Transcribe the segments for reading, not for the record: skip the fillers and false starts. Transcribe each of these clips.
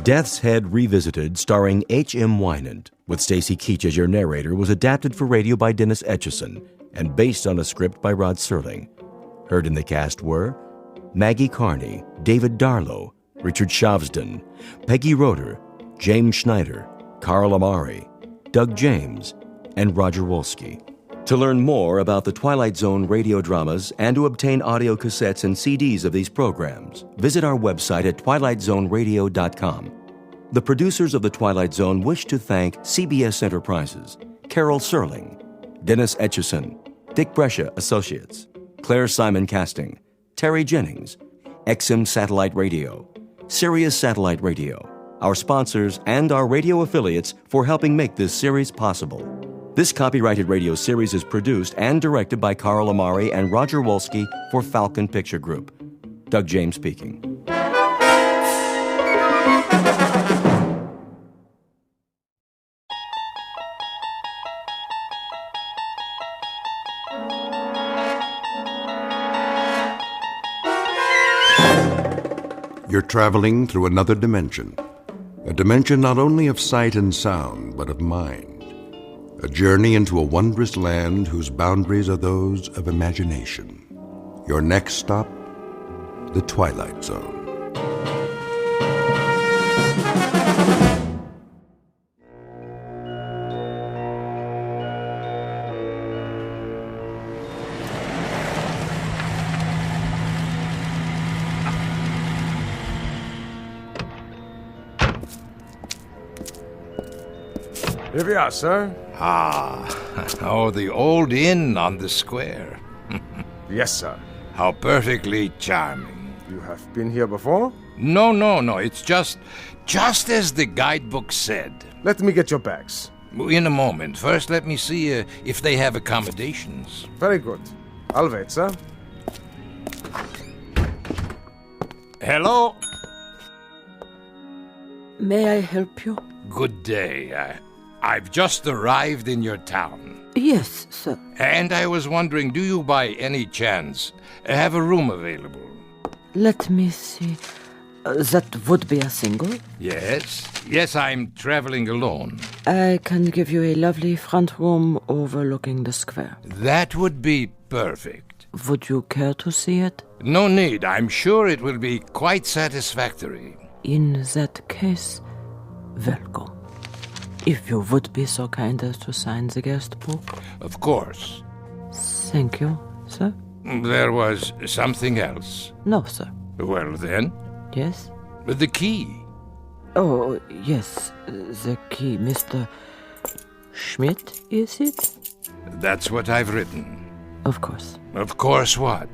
Death's Head Revisited, starring H.M. Wynant, with Stacy Keach as your narrator, was adapted for radio by Dennis Etchison and based on a script by Rod Serling. Heard in the cast were Maggie Carney, David Darlow, Richard Shavsden, Peggy Roeder, James Schneider, Carl Amari, Doug James, and Roger Wolski. To learn more about the Twilight Zone radio dramas and to obtain audio cassettes and CDs of these programs, visit our website at twilightzoneradio.com. The producers of The Twilight Zone wish to thank CBS Enterprises, Carol Serling, Dennis Etchison, Dick Brescia Associates, Claire Simon Casting, Terry Jennings, XM Satellite Radio, Sirius Satellite Radio, our sponsors, and our radio affiliates for helping make this series possible. This copyrighted radio series is produced and directed by Carl Amari and Roger Wolski for Falcon Picture Group. Doug James speaking. You're traveling through another dimension. A dimension not only of sight and sound, but of mind. A journey into a wondrous land whose boundaries are those of imagination. Your next stop, the Twilight Zone. Here we are, sir. The old inn on the square. Yes, sir. How perfectly charming. You have been here before? No. It's just as the guidebook said. Let me get your bags. In a moment. First, let me see if they have accommodations. Very good. I'll wait, sir. Hello? May I help you? Good day. I've just arrived in your town. Yes, sir. And I was wondering, do you by any chance have a room available? Let me see. That would be a single? Yes, I'm traveling alone. I can give you a lovely front room overlooking the square. That would be perfect. Would you care to see it? No need. I'm sure it will be quite satisfactory. In that case, welcome. If you would be so kind as to sign the guest book. Of course. Thank you, sir. There was something else? No, sir. Well, then? Yes? The key. Oh, yes, the key. Mr. Schmidt, is it? That's what I've written. Of course. Of course what?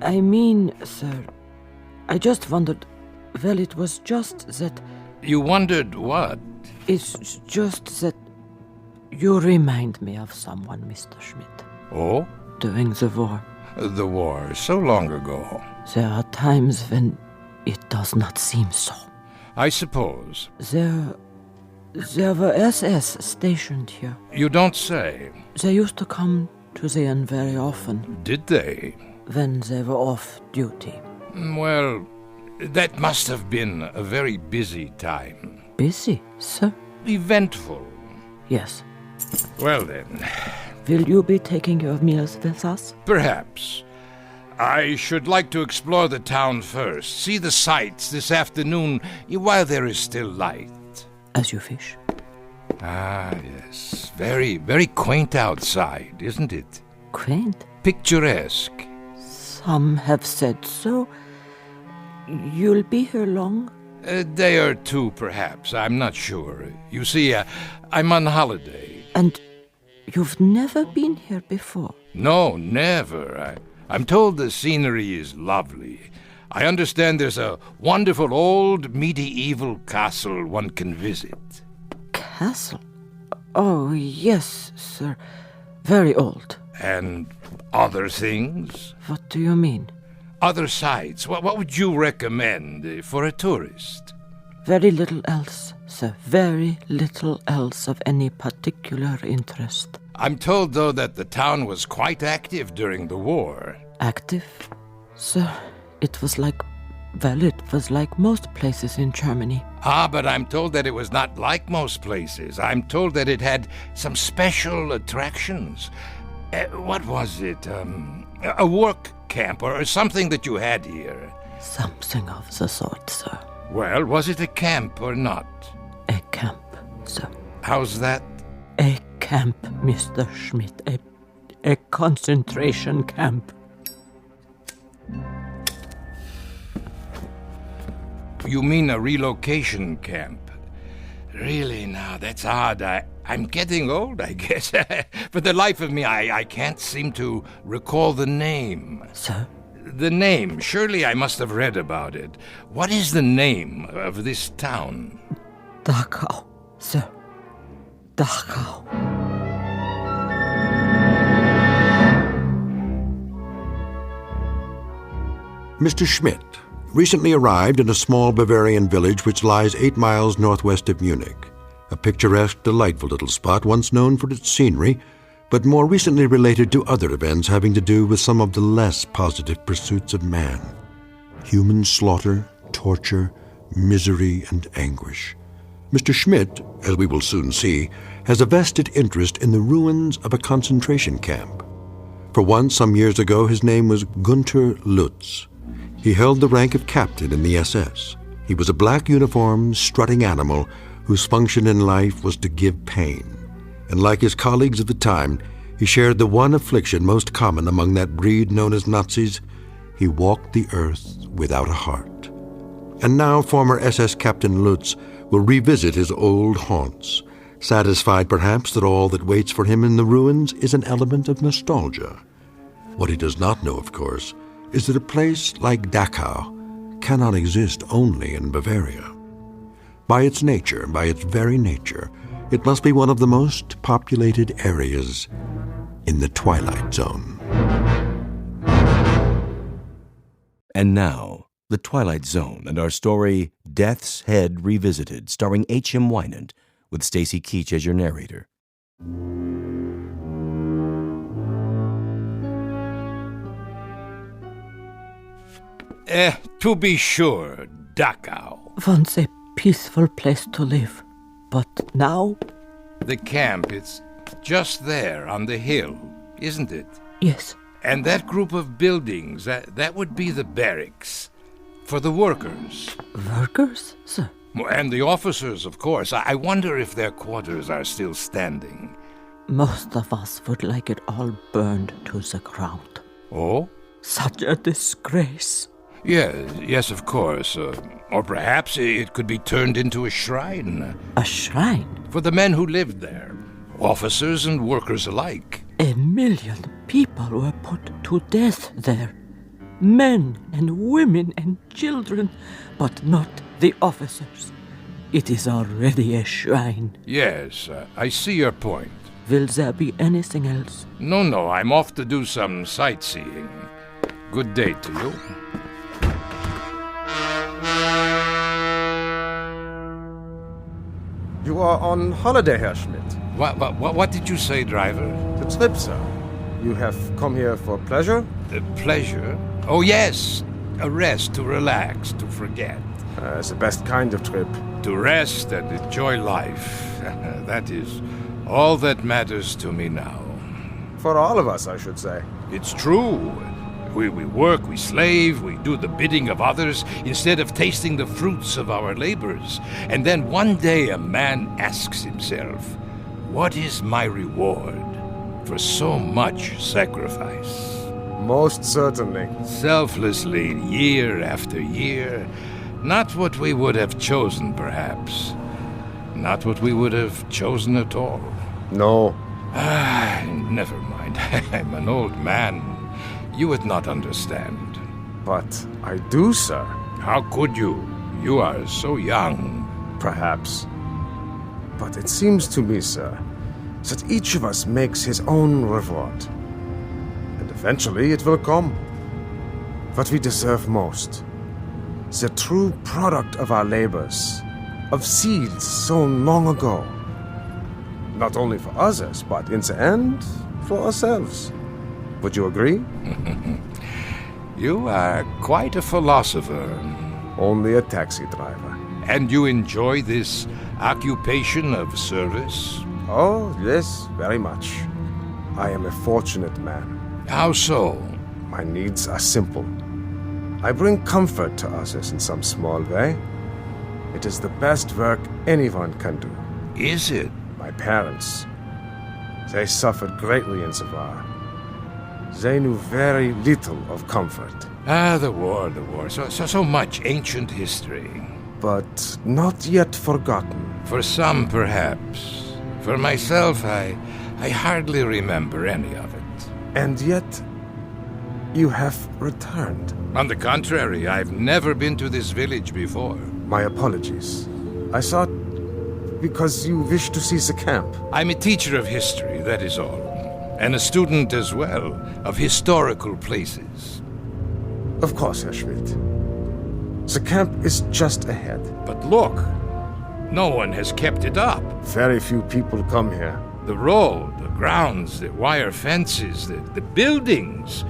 I mean, sir, I just wondered, well, it was just that... You wondered what? It's just that you remind me of someone, Mr. Schmidt. Oh? During the war. The war, so long ago. There are times when it does not seem so. I suppose. There were SS stationed here. You don't say. They used to come to the inn very often. Did they? When they were off duty. Well, that must have been a very busy time. Busy, sir? Eventful. Yes. Well then. Will you be taking your meals with us? Perhaps. I should like to explore the town first, see the sights this afternoon while there is still light. As you wish. Ah, yes. Very, very quaint outside, isn't it? Quaint? Picturesque. Some have said so. You'll be here long? A day or two, perhaps. I'm not sure. You see, I'm on holiday. And you've never been here before? No, never. I'm told the scenery is lovely. I understand there's a wonderful old medieval castle one can visit. Castle? Oh, yes, sir. Very old. And other things? What do you mean? Other sights. What would you recommend for a tourist? Very little else, sir. Very little else of any particular interest. I'm told, though, that the town was quite active during the war. Active? Sir, it was like Well, it was like most places in Germany. Ah, but I'm told that it was not like most places. I'm told that it had some special attractions. What was it? A work camp or something that you had here? Something of the sort, sir. Well, was it a camp or not? A camp, sir. How's that? A camp, Mr. Schmidt. A concentration camp. You mean a relocation camp? Really, now, that's odd. I'm getting old, I guess. For the life of me, I can't seem to recall the name. Sir? The name. Surely I must have read about it. What is the name of this town? Dachau, sir. Dachau. Mr. Schmidt recently arrived in a small Bavarian village which lies 8 miles northwest of Munich. A picturesque, delightful little spot once known for its scenery, but more recently related to other events having to do with some of the less positive pursuits of man. Human slaughter, torture, misery, and anguish. Mr. Schmidt, as we will soon see, has a vested interest in the ruins of a concentration camp. For once, some years ago, his name was Gunther Lutz. He held the rank of captain in the SS. He was a black-uniformed, strutting animal whose function in life was to give pain. And like his colleagues of the time, he shared the one affliction most common among that breed known as Nazis. He walked the earth without a heart. And now former SS Captain Lutz will revisit his old haunts, satisfied perhaps that all that waits for him in the ruins is an element of nostalgia. What he does not know, of course, is that a place like Dachau cannot exist only in Bavaria. By its nature, by its very nature, it must be one of the most populated areas in the Twilight Zone. And now, The Twilight Zone and our story, Death's Head Revisited, starring H.M. Wynant, with Stacy Keach as your narrator. To be sure, Dachau. Once a peaceful place to live. But now? The camp, it's just there on the hill, isn't it? Yes. And that group of buildings, that would be the barracks. For the workers. Workers, sir? And the officers, of course. I wonder if their quarters are still standing. Most of us would like it all burned to the ground. Oh? Such a disgrace. Yes, of course. Or perhaps it could be turned into a shrine. A shrine? For the men who lived there. Officers and workers alike. 1 million people were put to death there. Men and women and children, but not the officers. It is already a shrine. Yes, I see your point. Will there be anything else? No, I'm off to do some sightseeing. Good day to you. You are on holiday, Herr Schmidt. What did you say, driver? The trip, sir. You have come here for pleasure? Pleasure? Oh, yes. A rest, to relax, to forget. It's the best kind of trip. To rest and enjoy life. That is all that matters to me now. For all of us, I should say. It's true. We work, we slave, we do the bidding of others instead of tasting the fruits of our labors. And then one day a man asks himself, what is my reward for so much sacrifice? Most certainly. Selflessly, year after year. Not what we would have chosen, perhaps. Not what we would have chosen at all. No. Never mind. I'm an old man. You would not understand. But I do, sir. How could you? You are so young. Perhaps. But it seems to me, sir, that each of us makes his own reward. And eventually it will come. What we deserve most. The true product of our labors. Of seeds sown long ago. Not only for others, but in the end, for ourselves. Would you agree? You are quite a philosopher. Only a taxi driver. And you enjoy this occupation of service? Oh, yes, very much. I am a fortunate man. How so? My needs are simple. I bring comfort to others in some small way. It is the best work anyone can do. Is it? My parents, they suffered greatly in the war. They knew very little of comfort. Ah, the war. So much ancient history. But not yet forgotten. For some, perhaps. For myself, I hardly remember any of it. And yet, you have returned. On the contrary, I've never been to this village before. My apologies. I thought because you wish to see the camp. I'm a teacher of history, that is all. And a student as well of historical places. Of course, Herr Schmidt. The camp is just ahead. But look, no one has kept it up. Very few people come here. The road, the grounds, the wire fences, the buildings,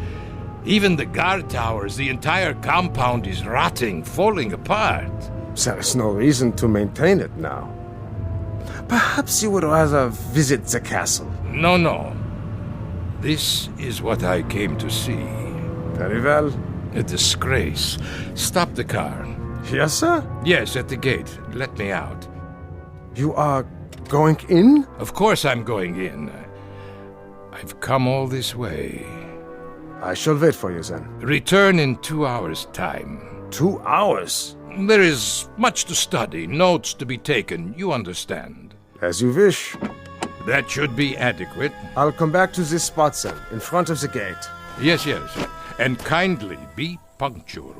even the guard towers, the entire compound is rotting, falling apart. There is no reason to maintain it now. Perhaps you would rather visit the castle. No. This is what I came to see. Very well. A disgrace. Stop the car. Yes, sir? Yes, at the gate. Let me out. You are going in? Of course I'm going in. I've come all this way. I shall wait for you then. Return in 2 hours' time. 2 hours? There is much to study, notes to be taken, you understand. As you wish. That should be adequate. I'll come back to this spot then, in front of the gate. Yes. And kindly be punctual.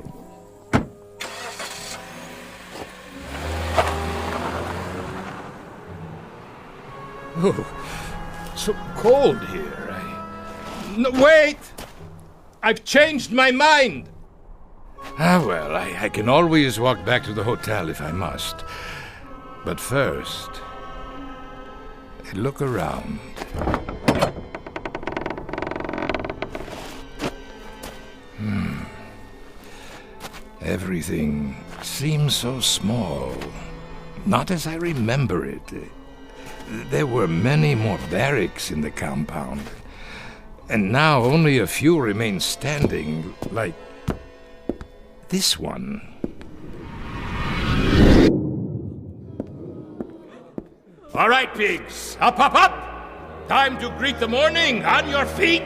Oh, so cold here. No, wait! I've changed my mind! Well, I can always walk back to the hotel if I must. But first, look around. Everything seems so small. Not as I remember it. There were many more barracks in the compound. And now only a few remain standing, like this one. All right, pigs. Up! Time to greet the morning. On your feet.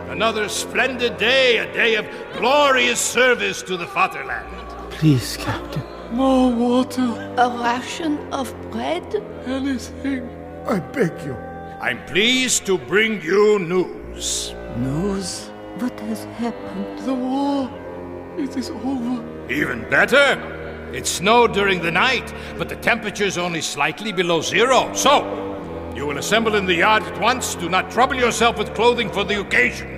Another splendid day, a day of glorious service to the fatherland. Please, Captain. More water. A ration of bread? Anything. I beg you. I'm pleased to bring you news. News? What has happened? The war. It is over. Even better. It snowed during the night, but the temperature's only slightly below zero. So, you will assemble in the yard at once. Do not trouble yourself with clothing for the occasion.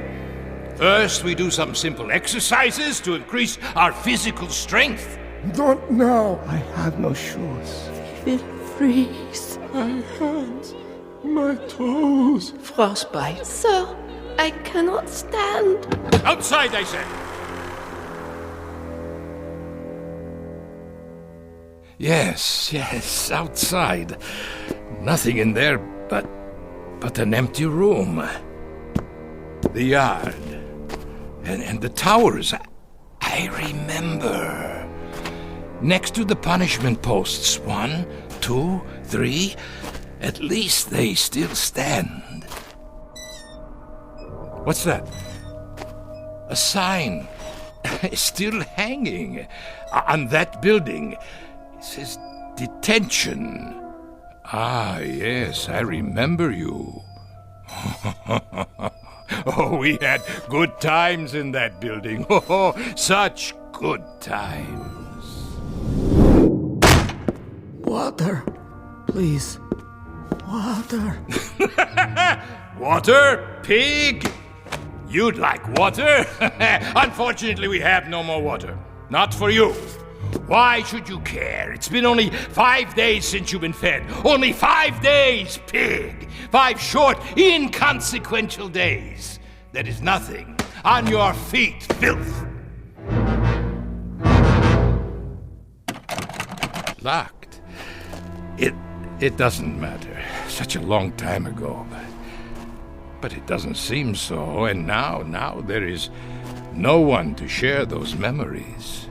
First, we do some simple exercises to increase our physical strength. Don't now. I have no shoes. We will freeze. My hands. My toes. Frostbite. Sir, I cannot stand. Outside, I say. Yes, outside. Nothing in there but an empty room. The yard. And the towers. I remember. Next to the punishment posts. 1, 2, 3. At least they still stand. What's that? A sign. Still hanging. On that building. It says detention. Ah, yes, I remember you. Oh, we had good times in that building. Oh, such good times. Water. Please. Water. Water, pig? You'd like water? Unfortunately, we have no more water. Not for you. Why should you care? It's been only 5 days since you've been fed. Only 5 days, pig. 5 short, inconsequential days. That is nothing. On your feet, filth. Locked? It doesn't matter. Such a long time ago. But it doesn't seem so, and now there is no one to share those memories.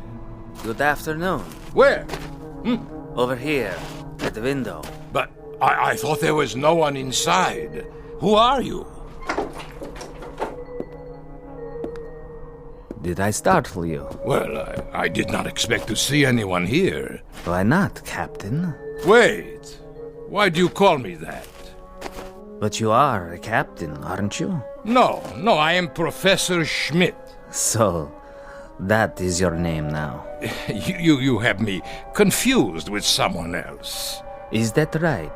Good afternoon. Where? Over here, at the window. But I thought there was no one inside. Who are you? Did I startle you? Well, I did not expect to see anyone here. Why not, Captain? Wait. Why do you call me that? But you are a captain, aren't you? No, I am Professor Schmidt. So, that is your name now. You have me confused with someone else. Is that right?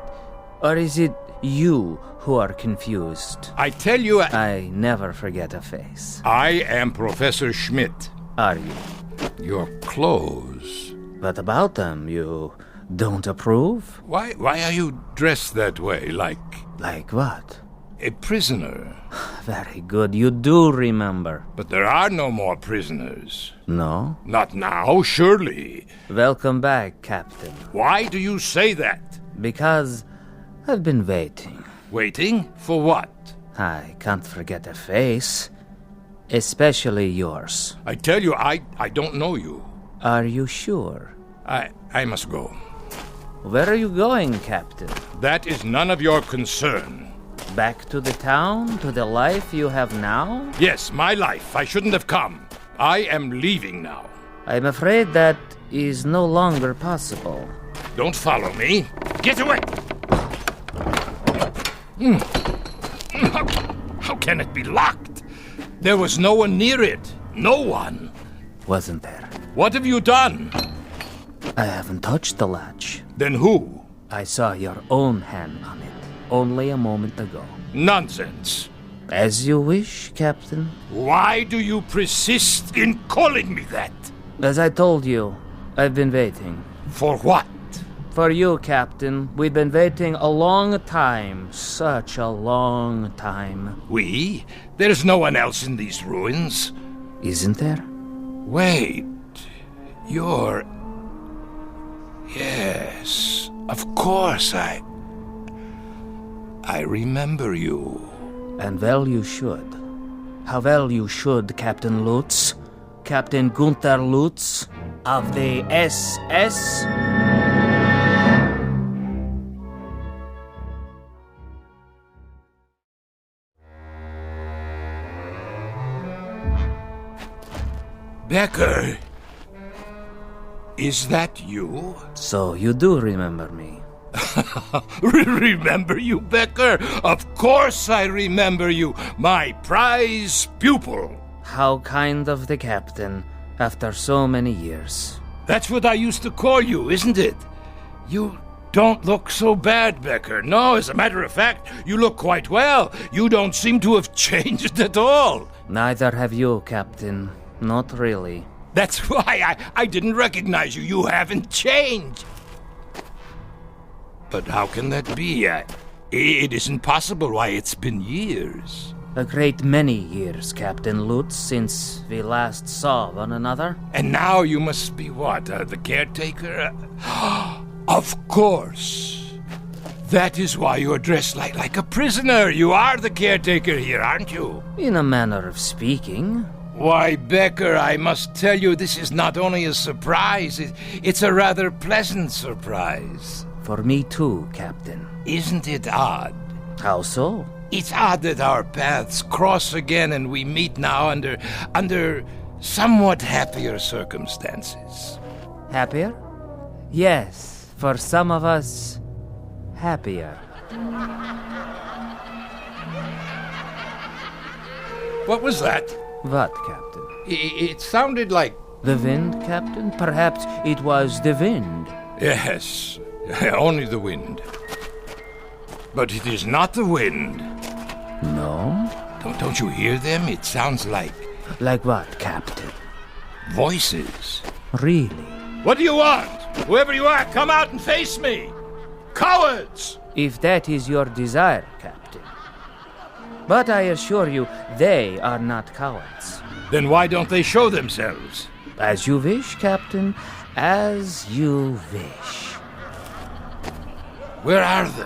Or is it you who are confused? I tell you, I never forget a face. I am Professor Schmidt. Are you? Your clothes. But about them, you don't approve? Why are you dressed that way, like Like what? a prisoner? Very good, you do remember. But there are no more prisoners. No? Not now, surely. Welcome back, Captain. Why do you say that? Because I've been waiting. Waiting? For what? I can't forget a face. Especially yours. I tell you, I don't know you. Are you sure? I must go. Where are you going, Captain? That is none of your concern. Back to the town? To the life you have now? Yes, my life. I shouldn't have come. I am leaving now. I'm afraid that is no longer possible. Don't follow me. Get away! How can it be locked? There was no one near it. No one. Wasn't there? What have you done? I haven't touched the latch. Then who? I saw your own hand on it only a moment ago. Nonsense. As you wish, Captain. Why do you persist in calling me that? As I told you, I've been waiting. For what? For you, Captain. We've been waiting a long time. Such a long time. We? There's no one else in these ruins. Isn't there? Wait. You're... Yes, of course I remember you. And well you should. How well you should, Captain Lutz. Captain Gunther Lutz of the SS. Becker, is that you? So you do remember me. Remember you, Becker? Of course I remember you, my prize pupil. How kind of the captain, after so many years. That's what I used to call you, isn't it? You don't look so bad, Becker. No, as a matter of fact, you look quite well. You don't seem to have changed at all. Neither have you, Captain. Not really. That's why I didn't recognize you. You haven't changed. But how can that be? It isn't possible. Why, it's been years. A great many years, Captain Lutz, since we last saw one another. And now you must be what, the caretaker? Of course. That is why you're dressed like a prisoner. You are the caretaker here, aren't you? In a manner of speaking. Why, Becker, I must tell you, this is not only a surprise, it's a rather pleasant surprise. For me too, Captain. Isn't it odd? How so? It's odd that our paths cross again and we meet now under somewhat happier circumstances. Happier? Yes, for some of us, happier. What was that? What, Captain? It sounded like... The wind, Captain? Perhaps it was the wind. Yes, only the wind. But it is not the wind. No? Don't you hear them? It sounds like... Like what, Captain? Voices. Really? What do you want? Whoever you are, come out and face me! Cowards! If that is your desire, Captain. But I assure you, they are not cowards. Then why don't they show themselves? As you wish, Captain. As you wish. Where are they?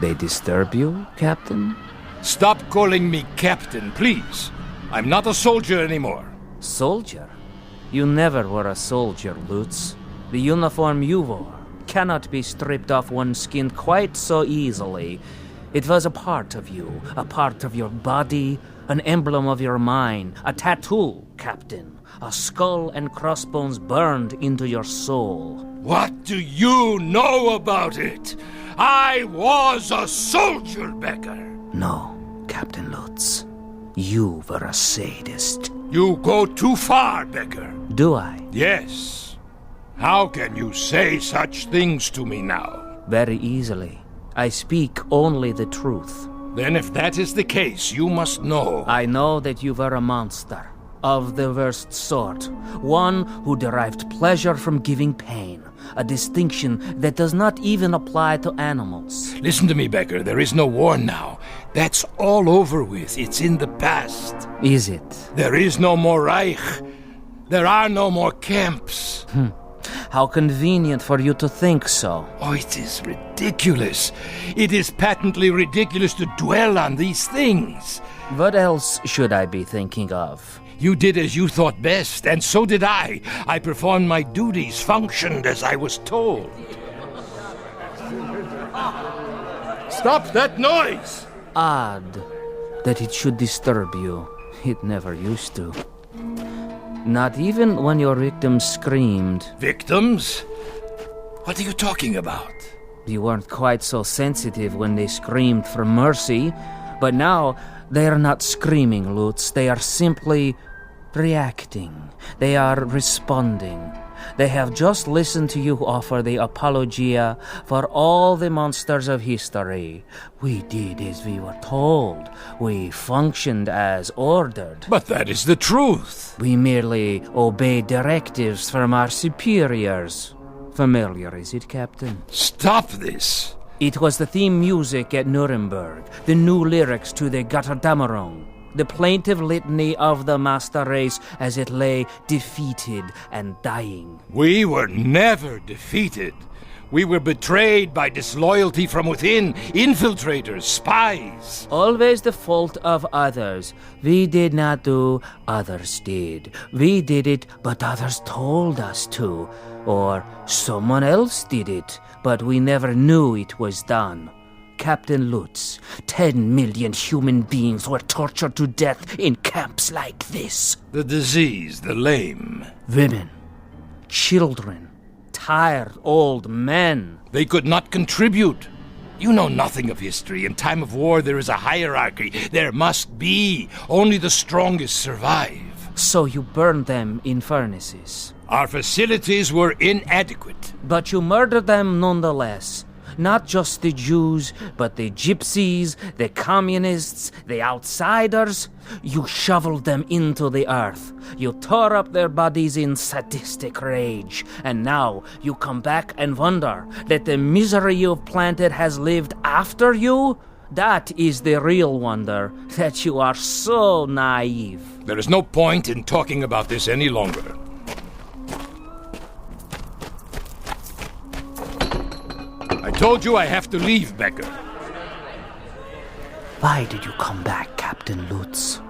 They disturb you, Captain? Stop calling me Captain, please. I'm not a soldier anymore. Soldier? You never were a soldier, Lutz. The uniform you wore cannot be stripped off one's skin quite so easily. It was a part of you, a part of your body, an emblem of your mind, a tattoo, Captain. A skull and crossbones burned into your soul. What do you know about it? I was a soldier, Becker. No, Captain Lutz. You were a sadist. You go too far, Becker. Do I? Yes. How can you say such things to me now? Very easily. I speak only the truth. Then if that is the case, you must know. I know that you were a monster. Of the worst sort. One who derived pleasure from giving pain. A distinction that does not even apply to animals. Listen to me, Becker. There is no war now. That's all over with. It's in the past. Is it? There is no more Reich. There are no more camps. How convenient for you to think so. Oh, it is ridiculous. It is patently ridiculous to dwell on these things. What else should I be thinking of? You did as you thought best, and so did I. I performed my duties, functioned as I was told. Stop that noise! Odd that it should disturb you. It never used to. Not even when your victims screamed. Victims? What are you talking about? You weren't quite so sensitive when they screamed for mercy, but now they are not screaming, Lutz. They are simply reacting. They are responding. They have just listened to you offer the apologia for all the monsters of history. We did as we were told. We functioned as ordered. But that is the truth. We merely obeyed directives from our superiors. Familiar, is it, Captain? Stop this. It was the theme music at Nuremberg, the new lyrics to the Götterdämmerung, the plaintive litany of the master race as it lay defeated and dying. We were never defeated. We were betrayed by disloyalty from within, infiltrators, spies. Always the fault of others. We did not do, others did. We did it, but others told us to. Or someone else did it, but we never knew it was done. Captain Lutz, 10 million human beings were tortured to death in camps like this. The diseased, the lame. Women, children, tired old men. They could not contribute. You know nothing of history. In time of war, there is a hierarchy. There must be. Only the strongest survive. So you burned them in furnaces. Our facilities were inadequate. But you murdered them nonetheless. Not just the Jews, but the gypsies, the communists, the outsiders. You shoveled them into the earth. You tore up their bodies in sadistic rage. And now you come back and wonder that the misery you've planted has lived after you? That is the real wonder, that you are so naive. There is no point in talking about this any longer. I told you I have to leave, Becker. Why did you come back, Captain Lutz?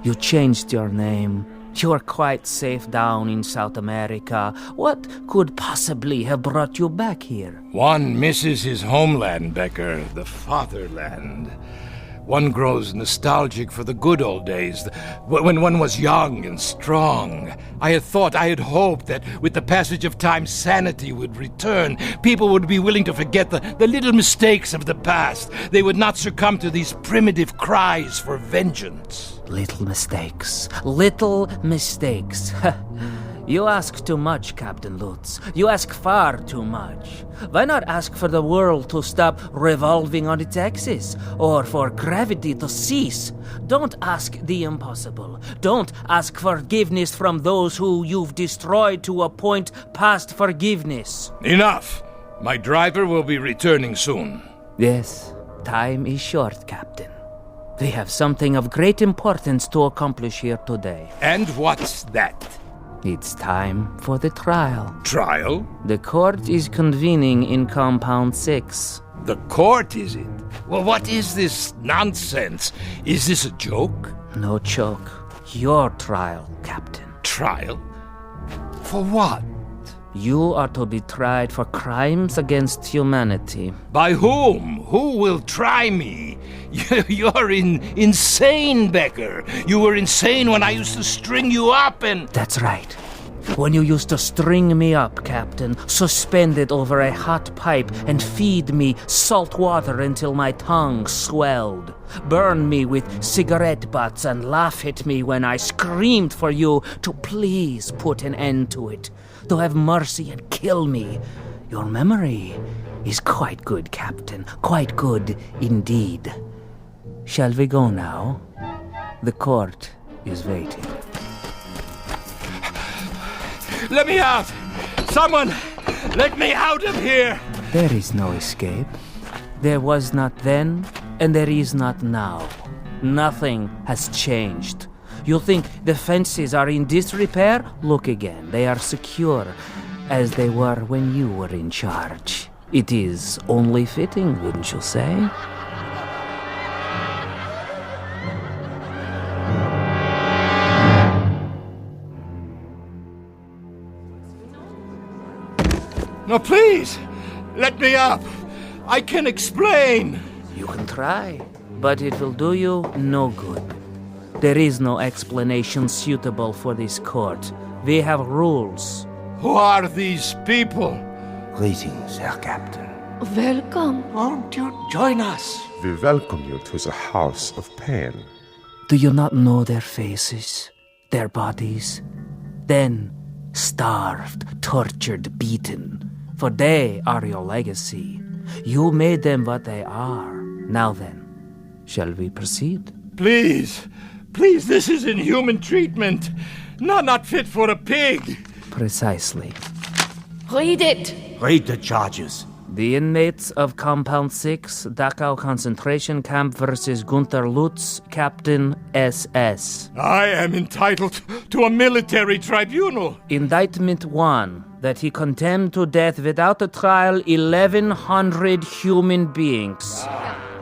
You changed your name. You are quite safe down in South America. What could possibly have brought you back here? One misses his homeland, Becker, the fatherland. One grows nostalgic for the good old days, when one was young and strong. I had hoped that with the passage of time, sanity would return. People would be willing to forget the little mistakes of the past. They would not succumb to these primitive cries for vengeance. Little mistakes. Little mistakes. You ask too much, Captain Lutz. You ask far too much. Why not ask for the world to stop revolving on its axis, or for gravity to cease? Don't ask the impossible. Don't ask forgiveness from those who you've destroyed to a point past forgiveness. Enough! My driver will be returning soon. Yes, time is short, Captain. We have something of great importance to accomplish here today. And what's that? It's time for the trial. Trial? The court is convening in Compound 6. The court, is it? Well, what is this nonsense? Is this a joke? No joke. Your trial, Captain. Trial? For what? You are to be tried for crimes against humanity. By whom? Who will try me? You're insane, Becker. You were insane when I used to string you up and... That's right. When you used to string me up, Captain, suspended over a hot pipe and feed me salt water until my tongue swelled, burn me with cigarette butts and laugh at me when I screamed for you to please put an end to it, to have mercy and kill me. Your memory is quite good, Captain, quite good indeed. Shall we go now? The court is waiting. Let me out! Someone, let me out of here! There is no escape. There was not then, and there is not now. Nothing has changed. You think the fences are in disrepair? Look again. They are secure, as they were when you were in charge. It is only fitting, wouldn't you say? No, please! Let me up! I can explain! You can try, but it will do you no good. There is no explanation suitable for this court. We have rules. Who are these people? Greetings, Herr Captain. Welcome. Won't you join us? We welcome you to the house of pain. Do you not know their faces, their bodies? Then, starved, tortured, beaten. For they are your legacy. You made them what they are. Now then, shall we proceed? Please, please, this is inhuman treatment. Not fit for a pig. Precisely. Read it. Read the charges. The inmates of Compound 6, Dachau concentration camp versus Gunther Lutz, Captain SS. I am entitled to a military tribunal. Indictment 1, that he condemned to death without a trial 1,100 human beings.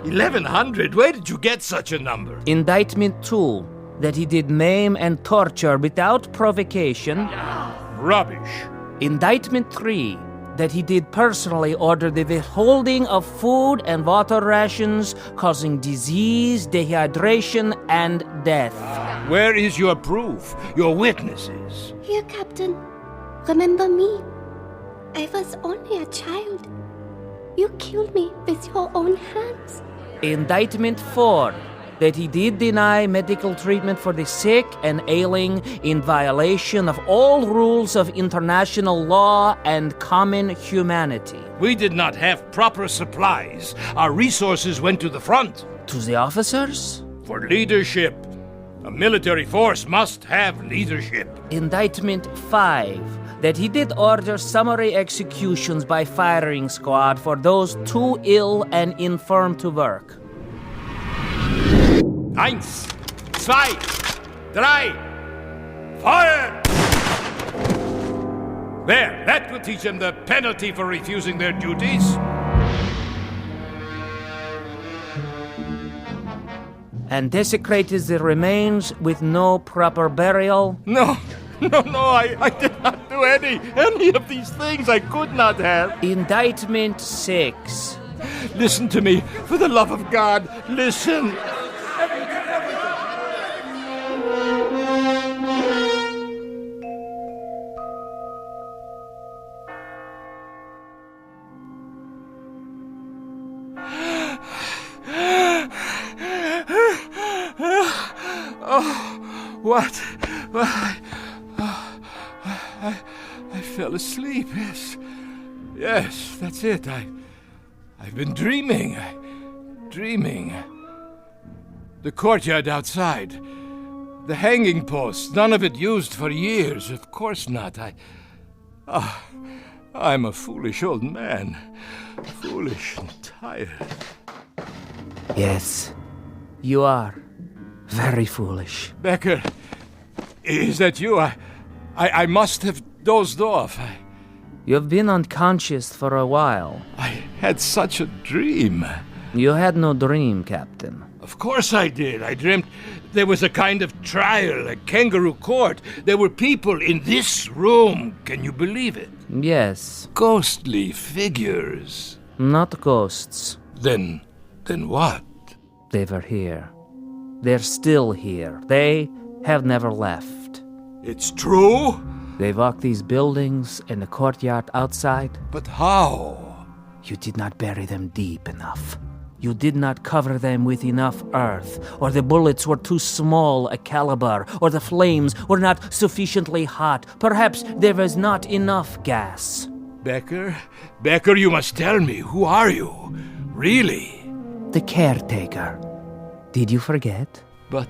1,100? Where did you get such a number? Indictment 2, that he did maim and torture without provocation. Rubbish. Indictment 3, that he did personally order the withholding of food and water rations, causing disease, dehydration, and death. Where is your proof, your witnesses? Here, Captain. Remember me. I was only a child. You killed me with your own hands. Indictment 4, that he did deny medical treatment for the sick and ailing in violation of all rules of international law and common humanity. We did not have proper supplies. Our resources went to the front. To the officers? For leadership. A military force must have leadership. Indictment 5, that he did order summary executions by firing squad for those too ill and infirm to work. 1, 2, 3, fire! There, that will teach them the penalty for refusing their duties. And desecrated the remains with no proper burial. No, I did not do any of these things. I could not have. Indictment 6. Listen to me, for the love of God, listen. What? I fell asleep, Yes, that's it. I've been dreaming. The courtyard outside. The hanging post, none of it used for years. Of course not. I'm a foolish old man. Foolish and tired. Yes, you are. Very foolish. Becker, is that you? I must have dozed off. You've been unconscious for a while. I had such a dream. You had no dream, Captain. Of course I did. I dreamt there was a kind of trial, a kangaroo court. There were people in this room. Can you believe it? Yes. Ghostly figures. Not ghosts. Then what? They were here. They're still here. They have never left. It's true? They walk these buildings and the courtyard outside. But how? You did not bury them deep enough. You did not cover them with enough earth, or the bullets were too small a caliber, or the flames were not sufficiently hot. Perhaps there was not enough gas. Becker? Becker, you must tell me. Who are you? Really? The caretaker. Did you forget? But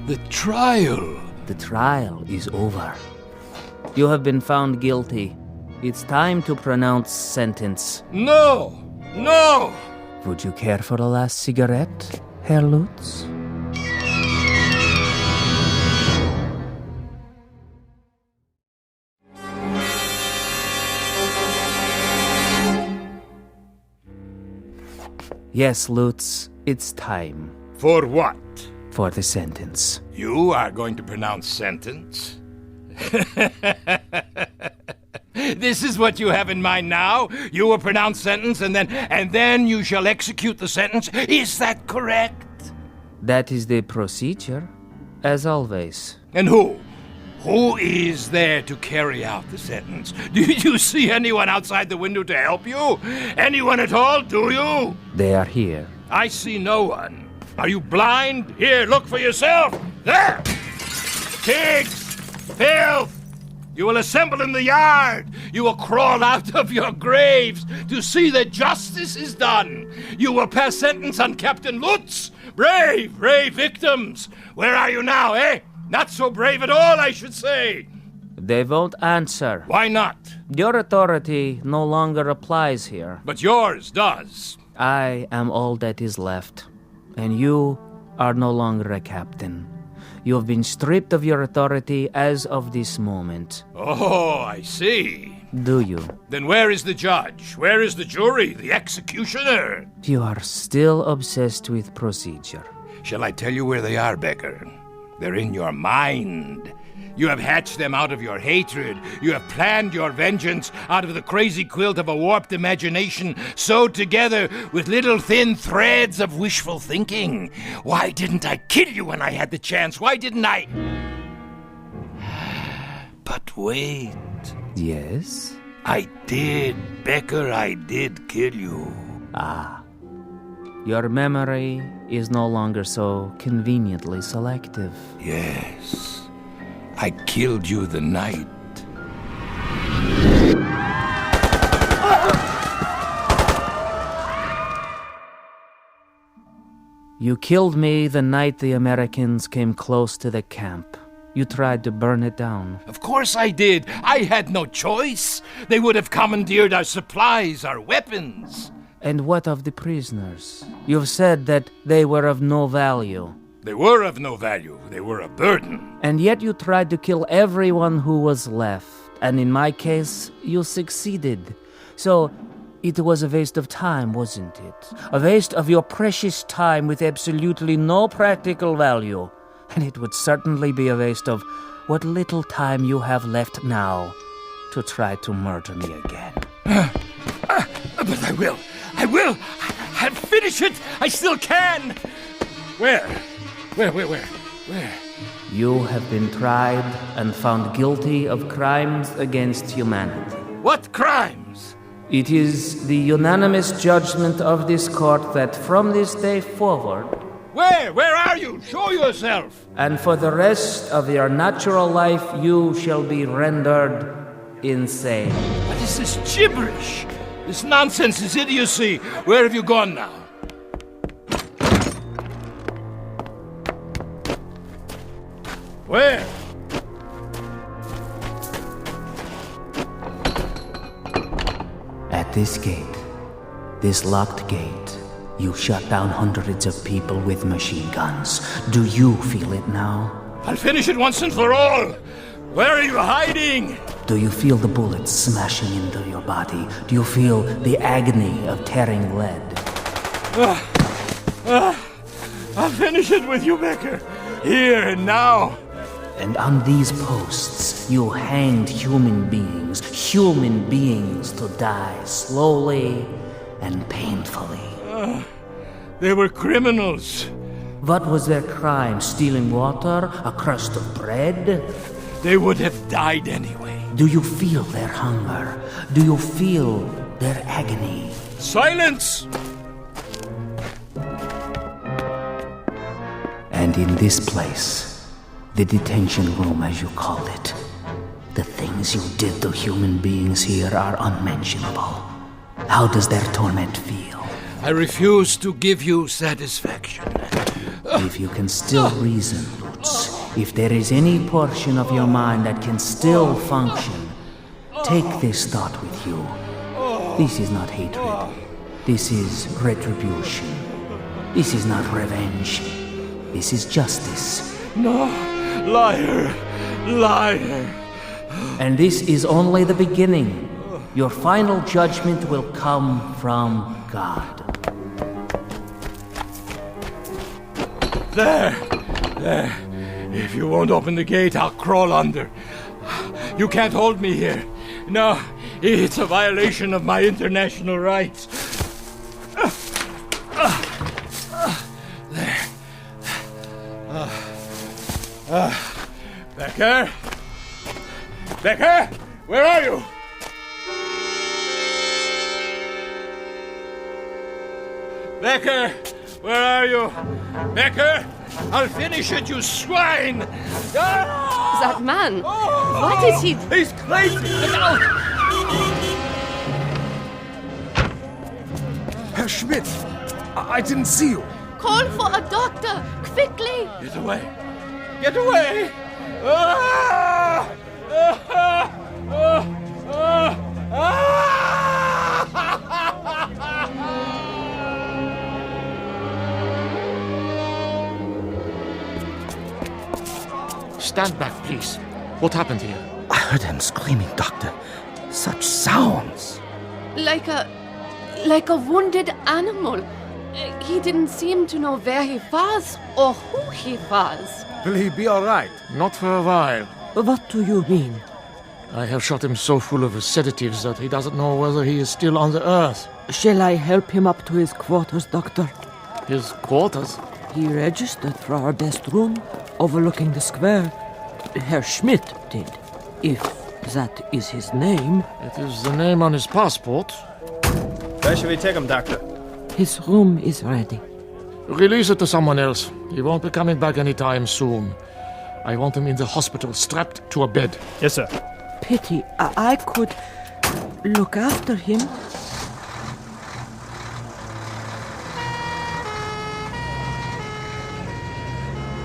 the trial... The trial is over. You have been found guilty. It's time to pronounce sentence. No! No! Would you care for a last cigarette, Herr Lutz? Yes, Lutz, it's time. For what? For the sentence. You are going to pronounce sentence? This is what you have in mind now? You will pronounce sentence and then you shall execute the sentence? Is that correct? That is the procedure, as always. And who? Who is there to carry out the sentence? Do you see anyone outside the window to help you? Anyone at all, do you? They are here. I see no one. Are you blind? Here, look for yourself. There! Pigs! Filth! You will assemble in the yard. You will crawl out of your graves to see that justice is done. You will pass sentence on Captain Lutz. Brave victims. Where are you now, eh? Not so brave at all, I should say. They won't answer. Why not? Your authority no longer applies here. But yours does. I am all that is left, and you are no longer a captain. You have been stripped of your authority as of this moment. Oh, I see. Do you? Then where is the judge? Where is the jury? The executioner? You are still obsessed with procedure. Shall I tell you where they are, Becker? They're in your mind. You have hatched them out of your hatred. You have planned your vengeance out of the crazy quilt of a warped imagination sewed together with little thin threads of wishful thinking. Why didn't I kill you when I had the chance? Why didn't I? But wait. Yes? I did, Becker, I did kill you. Ah. Your memory is no longer so conveniently selective. Yes. I killed you the night. You killed me the night the Americans came close to the camp. You tried to burn it down. Of course I did. I had no choice. They would have commandeered our supplies, our weapons. And what of the prisoners? You've said that they were of no value. They were of no value. They were a burden. And yet you tried to kill everyone who was left. And in my case, you succeeded. So it was a waste of time, wasn't it? A waste of your precious time with absolutely no practical value. And it would certainly be a waste of what little time you have left now to try to murder me again. But I will. I'll finish it. I still can. Where? You have been tried and found guilty of crimes against humanity. What crimes? It is the unanimous judgment of this court that from this day forward... Where are you? Show yourself! And for the rest of your natural life, you shall be rendered insane. What is this gibberish? This nonsense, this idiocy. Where have you gone now? Where? At this gate, this locked gate, you shut down hundreds of people with machine guns. Do you feel it now? I'll finish it once and for all. Where are you hiding? Do you feel the bullets smashing into your body? Do you feel the agony of tearing lead? I'll finish it with you, Becker. Here and now. And on these posts, you hanged human beings to die slowly and painfully. They were criminals. What was their crime? Stealing water? A crust of bread? They would have died anyway. Do you feel their hunger? Do you feel their agony? Silence! And in this place, the detention room as you call it, the things you did to human beings here are unmentionable. How does their torment feel? I refuse to give you satisfaction. If you can still reason, Lutz, if there is any portion of your mind that can still function, take this thought with you. This is not hatred. This is retribution. This is not revenge. This is justice. No, liar, liar. And this is only the beginning. Your final judgment will come from God. There. If you won't open the gate, I'll crawl under. You can't hold me here. No, it's a violation of my international rights. There. Becker? Becker? Where are you? Becker? Where are you? Becker? I'll finish it, you swine! Ah! That man, what is he? He's crazy! Get out! Herr Schmidt, I didn't see you. Call for a doctor, quickly! Get away! Get away! Ah! Ah! Ah! Ah! Ah! Stand back, please. What happened here? I heard him screaming, Doctor. Such sounds. Like a wounded animal. He didn't seem to know where he was or who he was. Will he be all right? Not for a while. What do you mean? I have shot him so full of sedatives that he doesn't know whether he is still on the earth. Shall I help him up to his quarters, Doctor? His quarters? He registered for our best room, overlooking the square. Herr Schmidt did, if that is his name. It is the name on his passport. Where should we take him, Doctor? His room is ready. Release it to someone else. He won't be coming back anytime soon. I want him in the hospital, strapped to a bed. Yes, sir. Pity, I could look after him.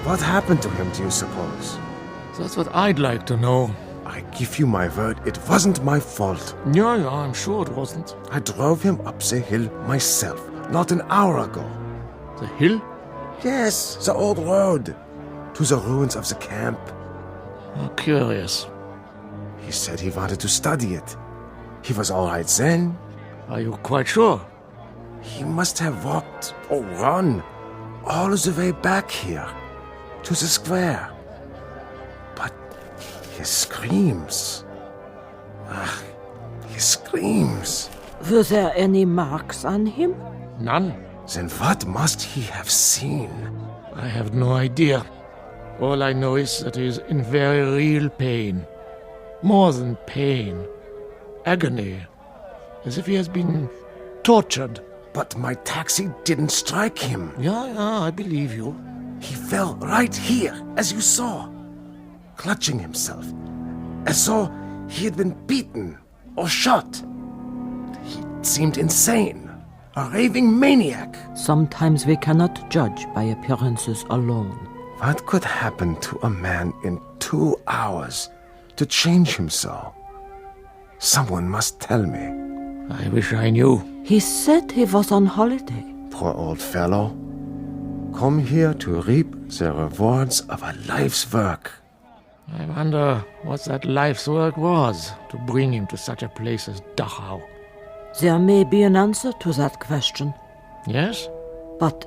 What happened to him, do you suppose? That's what I'd like to know. I give you my word, it wasn't my fault. Yeah, I'm sure it wasn't. I drove him up the hill myself, not an hour ago. The hill? Yes, the old road. To the ruins of the camp. Oh, curious. He said he wanted to study it. He was all right then. Are you quite sure? He must have walked or run all the way back here to the square. But his screams. His screams. Were there any marks on him? None. Then what must he have seen? I have no idea. All I know is that he is in very real pain. More than pain. Agony. As if he has been tortured. But my taxi didn't strike him. Yeah, I believe you. He fell right here, as you saw, clutching himself, as though he had been beaten or shot. He seemed insane, a raving maniac. Sometimes we cannot judge by appearances alone. What could happen to a man in 2 hours to change him so? Someone must tell me. I wish I knew. He said he was on holiday. Poor old fellow. Come here to reap the rewards of a life's work. I wonder what that life's work was to bring him to such a place as Dachau. There may be an answer to that question, Yes? but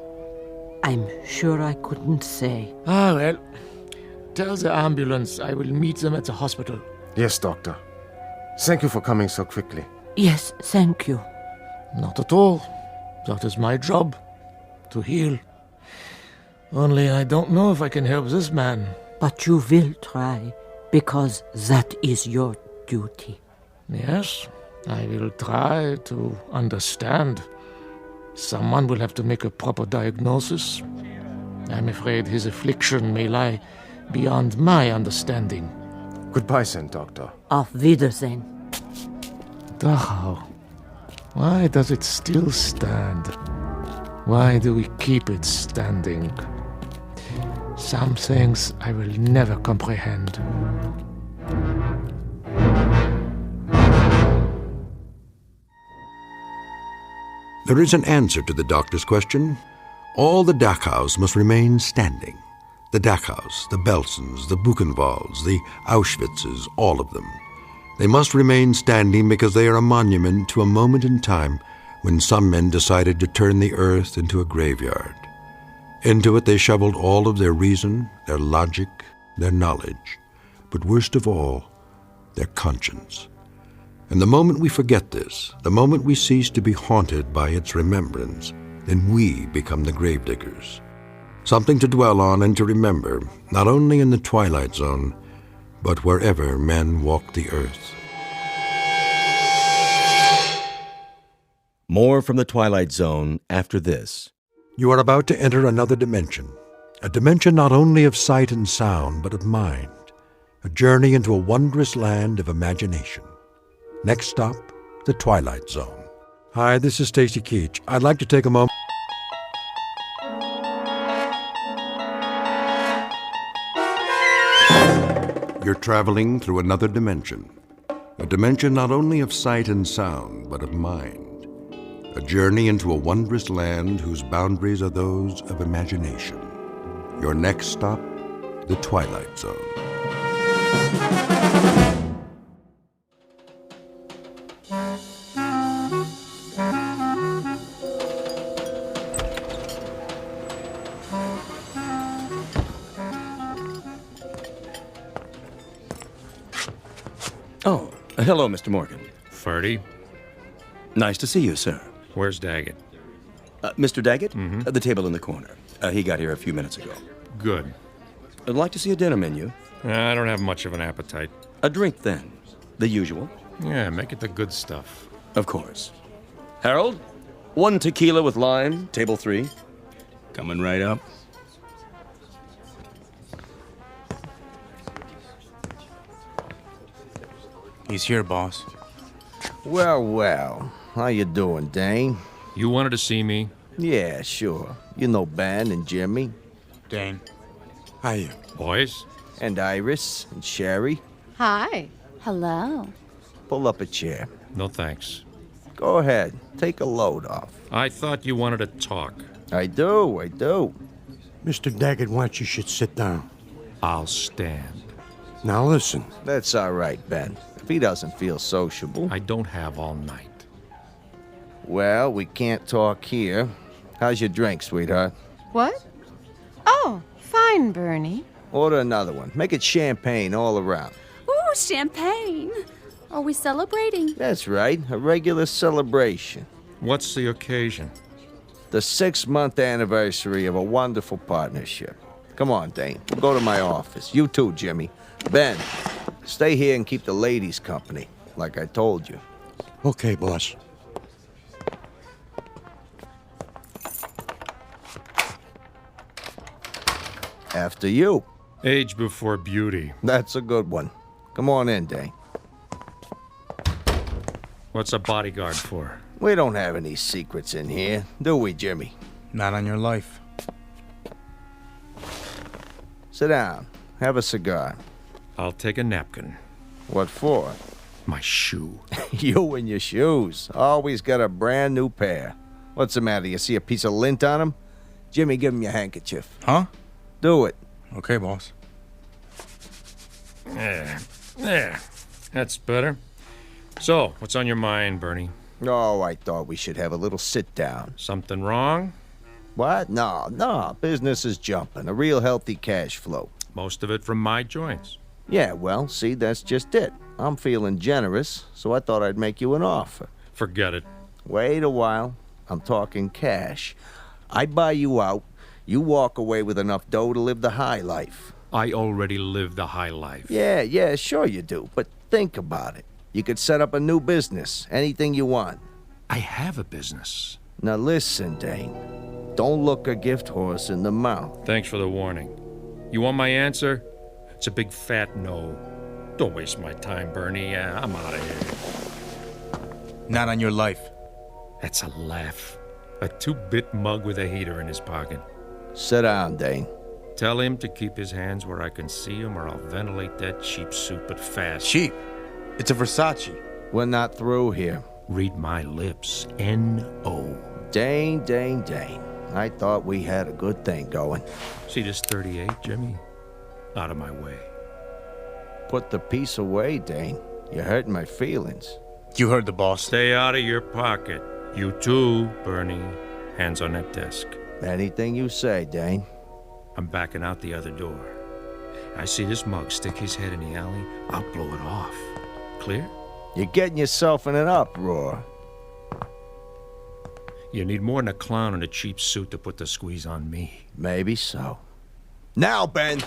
I'm sure I couldn't say. Ah, well. Tell the ambulance I will meet them at the hospital. Yes, Doctor. Thank you for coming so quickly. Yes, thank you. Not at all. That is my job. To heal. Only I don't know if I can help this man. But you will try, because that is your duty. Yes, I will try to understand. Someone will have to make a proper diagnosis. I'm afraid his affliction may lie beyond my understanding. Goodbye, then, Doctor. Auf Wiedersehen. Dachau. Why does it still stand? Why do we keep it standing? Some things I will never comprehend. There is an answer to the doctor's question. All the Dachaus must remain standing. The Dachaus, the Belsens, the Buchenwalds, the Auschwitzes, all of them. They must remain standing because they are a monument to a moment in time when some men decided to turn the earth into a graveyard. Into it they shoveled all of their reason, their logic, their knowledge, but worst of all, their conscience. And the moment we forget this, the moment we cease to be haunted by its remembrance, then we become the gravediggers. Something to dwell on and to remember, not only in the Twilight Zone, but wherever men walk the earth. More from the Twilight Zone after this. You are about to enter another dimension, a dimension not only of sight and sound, but of mind, a journey into a wondrous land of imagination. Next stop, the Twilight Zone. Hi, this is Stacy Keach. I'd like to take a moment. You're traveling through another dimension, a dimension not only of sight and sound, but of mind, a journey into a wondrous land whose boundaries are those of imagination. Your next stop, the Twilight Zone. Oh, hello, Mr. Morgan. Ferdy, Nice to see you, sir. where's Daggett? Mr. Daggett? The table in the corner. He got here a few minutes ago. Good. I'd like to see a dinner menu. I don't have much of an appetite. A drink, then. The usual. Yeah, make it the good stuff. Of course. Harold, 1 tequila with lime, table 3. Coming right up. He's here, boss. Well, well. How you doing, Dane? You wanted to see me? Yeah, sure. You know Ben and Jimmy. Dane. Hiya. Boys? And Iris and Sherry. Hi. Hello. Pull up a chair. No thanks. Go ahead. Take a load off. I thought you wanted to talk. I do. Mr. Daggett wants you should sit down. I'll stand. Now listen. That's all right, Ben. If he doesn't feel sociable. I don't have all night. Well, we can't talk here. How's your drink, sweetheart? What? Oh, fine, Bernie. Order another one. Make it champagne all around. Ooh, champagne. Are we celebrating? That's right. A regular celebration. What's the occasion? The 6-month anniversary of a wonderful partnership. Come on, Dane. We'll go to my office. You too, Jimmy. Ben, stay here and keep the ladies company, like I told you. Okay, boss. After you. Age before beauty. That's a good one. Come on in, Dane. What's a bodyguard for? We don't have any secrets in here, do we, Jimmy? Not on your life. Sit down. Have a cigar. I'll take a napkin. What for? My shoe. You and your shoes. Always got a brand new pair. What's the matter? You see a piece of lint on them? Jimmy, give him your handkerchief. Huh? Do it. Okay, boss. There. That's better. So, what's on your mind, Bernie? Oh, I thought we should have a little sit-down. Something wrong? What? No. Business is jumping. A real healthy cash flow. Most of it from my joints. Yeah, well, see, that's just it. I'm feeling generous, so I thought I'd make you an offer. Forget it. Wait a while. I'm talking cash. I buy you out. You walk away with enough dough to live the high life. I already live the high life. Yeah, sure you do. But think about it. You could set up a new business. Anything you want. I have a business. Now listen, Dane. Don't look a gift horse in the mouth. Thanks for the warning. You want my answer? It's a big fat no. Don't waste my time, Bernie. I'm out of here. Not on your life. That's a laugh. A 2-bit mug with a heater in his pocket. Sit down, Dane. Tell him to keep his hands where I can see him, or I'll ventilate that cheap suit, but fast. Cheap? It's a Versace. We're not through here. Read my lips. N-O. Dane. I thought we had a good thing going. See this 38, Jimmy? Out of my way. Put the piece away, Dane. You're hurting my feelings. You heard the boss. Stay out of your pocket. You too, Bernie. Hands on that desk. Anything you say, Dane. I'm backing out the other door. I see this mug stick his head in the alley. I'll blow it off. Clear? You're getting yourself in an uproar. You need more than a clown in a cheap suit to put the squeeze on me. Maybe so. Now, Ben!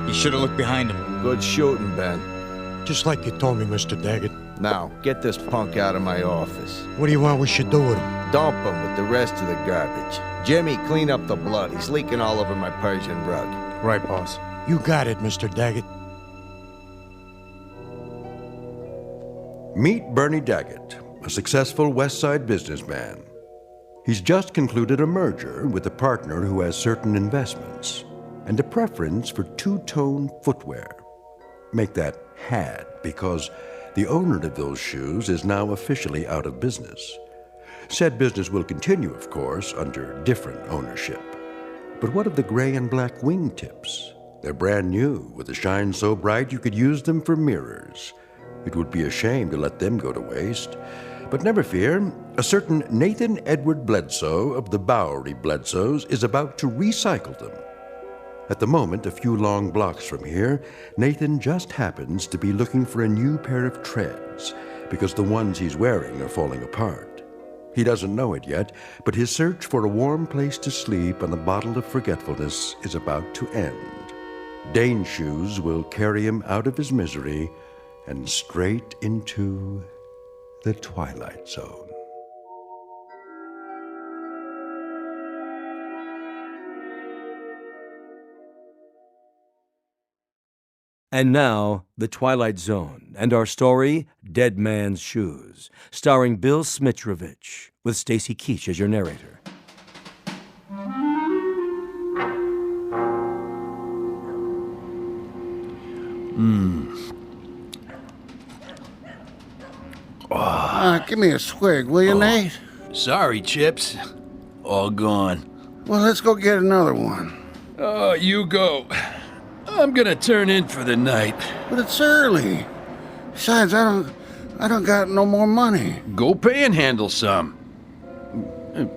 You should have looked behind him. Good shooting, Ben. Just like you told me, Mr. Daggett. Now, get this punk out of my office. What do you want we should do with him? Dump him with the rest of the garbage. Jimmy, clean up the blood. He's leaking all over my Persian rug. Right, boss. You got it, Mr. Daggett. Meet Bernie Daggett, a successful West Side businessman. He's just concluded a merger with a partner who has certain investments and a preference for two-tone footwear. Make that had, because the owner of those shoes is now officially out of business. Said business will continue, of course, under different ownership. But what of the gray and black wingtips? They're brand new, with a shine so bright you could use them for mirrors. It would be a shame to let them go to waste. But never fear, a certain Nathan Edward Bledsoe of the Bowery Bledsoes is about to recycle them. At the moment, a few long blocks from here, Nathan just happens to be looking for a new pair of treads because the ones he's wearing are falling apart. He doesn't know it yet, but his search for a warm place to sleep and a bottle of forgetfulness is about to end. Dane's shoes will carry him out of his misery and straight into the Twilight Zone. And now, The Twilight Zone, and our story, Dead Man's Shoes, starring Bill Smitrovich, with Stacy Keach as your narrator. Give me a swig, will you, Nate? Sorry, Chips. All gone. Well, let's go get another one. Oh, you go. I'm gonna turn in for the night. But it's early. Besides, I don't got no more money. Go panhandle some.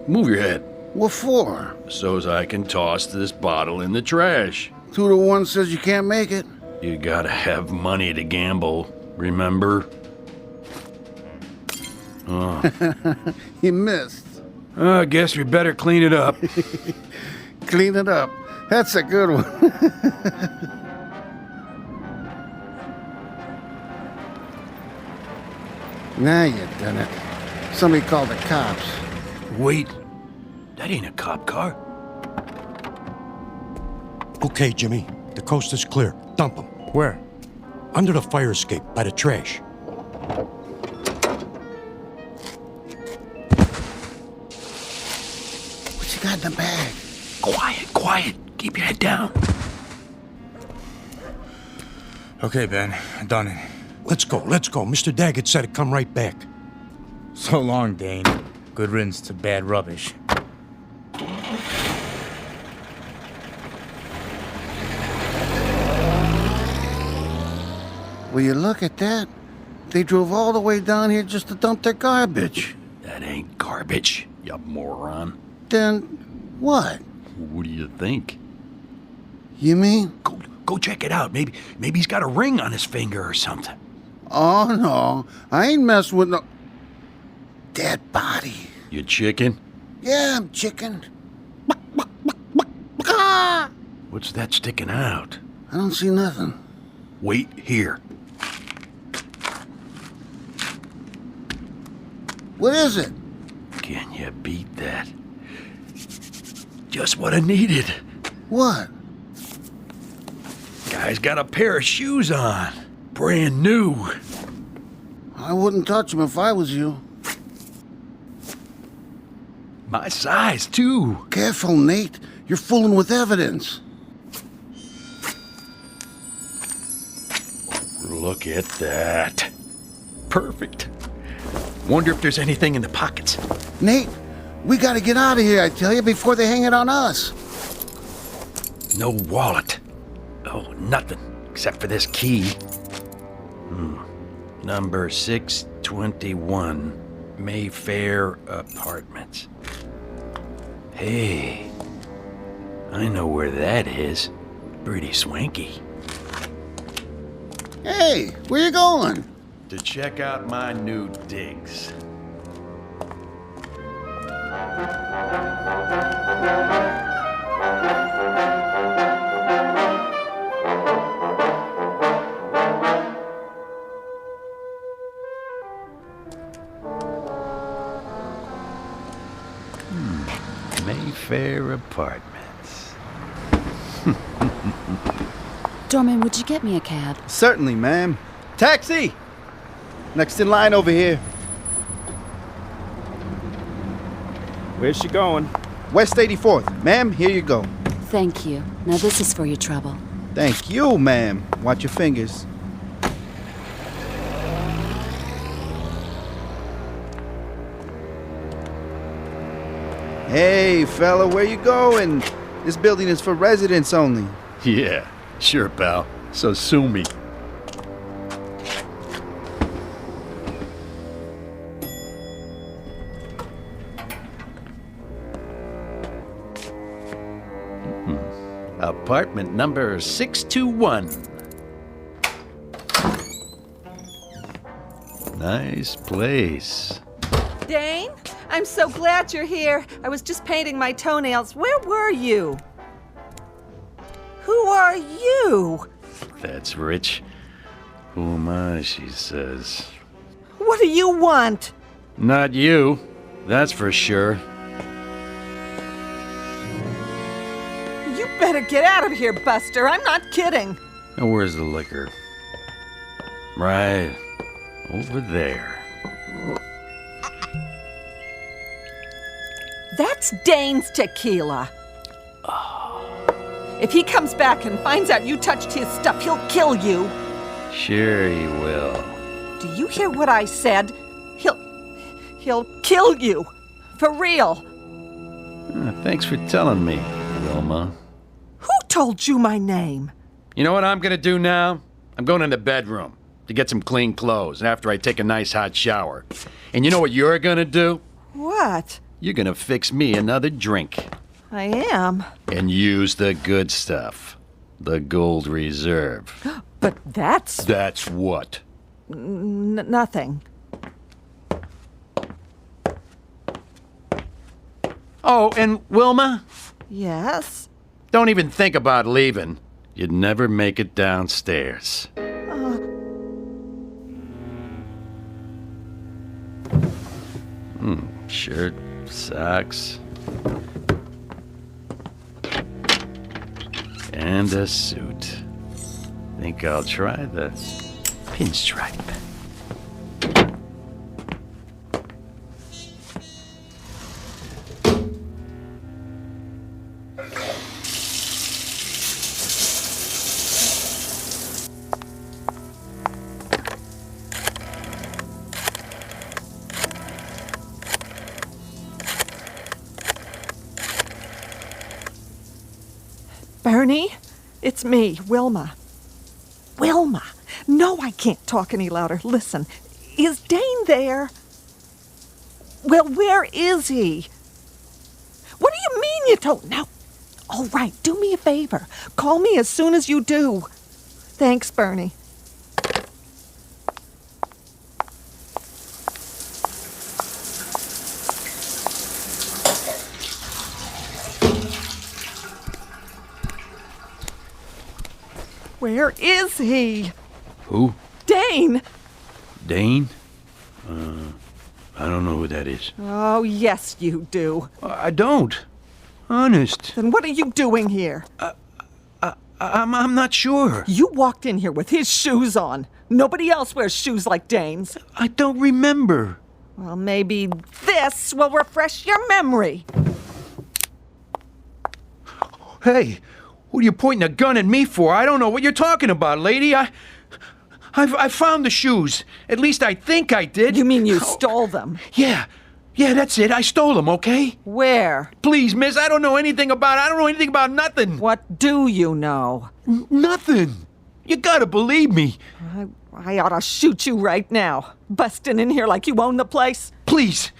Move your head. What for? So's I can toss this bottle in the trash. 2 to 1 says you can't make it. You gotta have money to gamble, remember? Oh. You missed. I guess we better clean it up. Clean it up. That's a good one. Now you done it. Somebody called the cops. Wait. That ain't a cop car. Okay, Jimmy. The coast is clear. Dump him. Where? Under the fire escape, by the trash. What you got in the bag? Quiet. Keep your head down. Okay, Ben. Done it. Let's go. Mr. Daggett said to come right back. So long, Dane. Good riddance to bad rubbish. Will you look at that? They drove all the way down here just to dump their garbage. That ain't garbage, you moron. Then what? What do you think? You mean? Go check it out. Maybe he's got a ring on his finger or something. Oh, no. I ain't messing with no... dead body. You chicken? Yeah, I'm chicken. What's that sticking out? I don't see nothing. Wait here. What is it? Can you beat that? Just what I needed. What? Guy's got a pair of shoes on. Brand new. I wouldn't touch them if I was you. My size, too. Careful, Nate. You're fooling with evidence. Look at that. Perfect. Wonder if there's anything in the pockets. Nate, we gotta get out of here, I tell you, before they hang it on us. No wallet. Oh, nothing. Except for this key. Number 621. Mayfair Apartments. Hey. I know where that is. Pretty swanky. Hey, where you going? To check out my new digs. Mayfair Apartments. Dorman, would you get me a cab? Certainly, ma'am. Taxi! Next in line over here. Where's she going? West 84th. Ma'am, here you go. Thank you. Now this is for your trouble. Thank you, ma'am. Watch your fingers. Hey, fella, where you going? This building is for residents only. Yeah, sure, pal. So sue me. Apartment number 621. Nice place. Dane, I'm so glad you're here. I was just painting my toenails. Where were you? Who are you? That's rich. Who am I, she says. What do you want? Not you, that's for sure. You better get out of here, Buster. I'm not kidding. Now, where's the liquor? Right over there. That's Dane's tequila. If he comes back and finds out you touched his stuff, he'll kill you. Sure he will. Do you hear what I said? He'll kill you. For real. Thanks for telling me, Wilma. Who told you my name? You know what I'm gonna do now? I'm going in the bedroom to get some clean clothes after I take a nice hot shower. And you know what you're gonna do? What? You're gonna fix me another drink. I am. And use the good stuff. The Gold Reserve. But that's... That's what? Nothing. Oh, and Wilma? Yes? Don't even think about leaving. You'd never make it downstairs. Shirt, socks, and a suit. Think I'll try the pinstripe. Bernie, it's me, Wilma. Wilma, No, I can't talk any louder. Listen, is Dane there? Well, where is he? What do you mean you don't know? All right, do me a favor. Call me as soon as you do. Thanks, Bernie. Where is he? Who? Dane! Dane? I don't know who that is. Oh, yes, you do. I don't. Honest. Then what are you doing here? I'm not sure. You walked in here with his shoes on. Nobody else wears shoes like Dane's. I don't remember. Well, maybe this will refresh your memory. Hey, what are you pointing a gun at me for? I don't know what you're talking about, lady. I found the shoes. At least I think I did. You mean you stole them? Yeah, that's it. I stole them, okay? Where? Please, miss, I don't know anything about nothing. What do you know? Nothing. You gotta believe me. I ought to shoot you right now. Busting in here like you own the place. Please,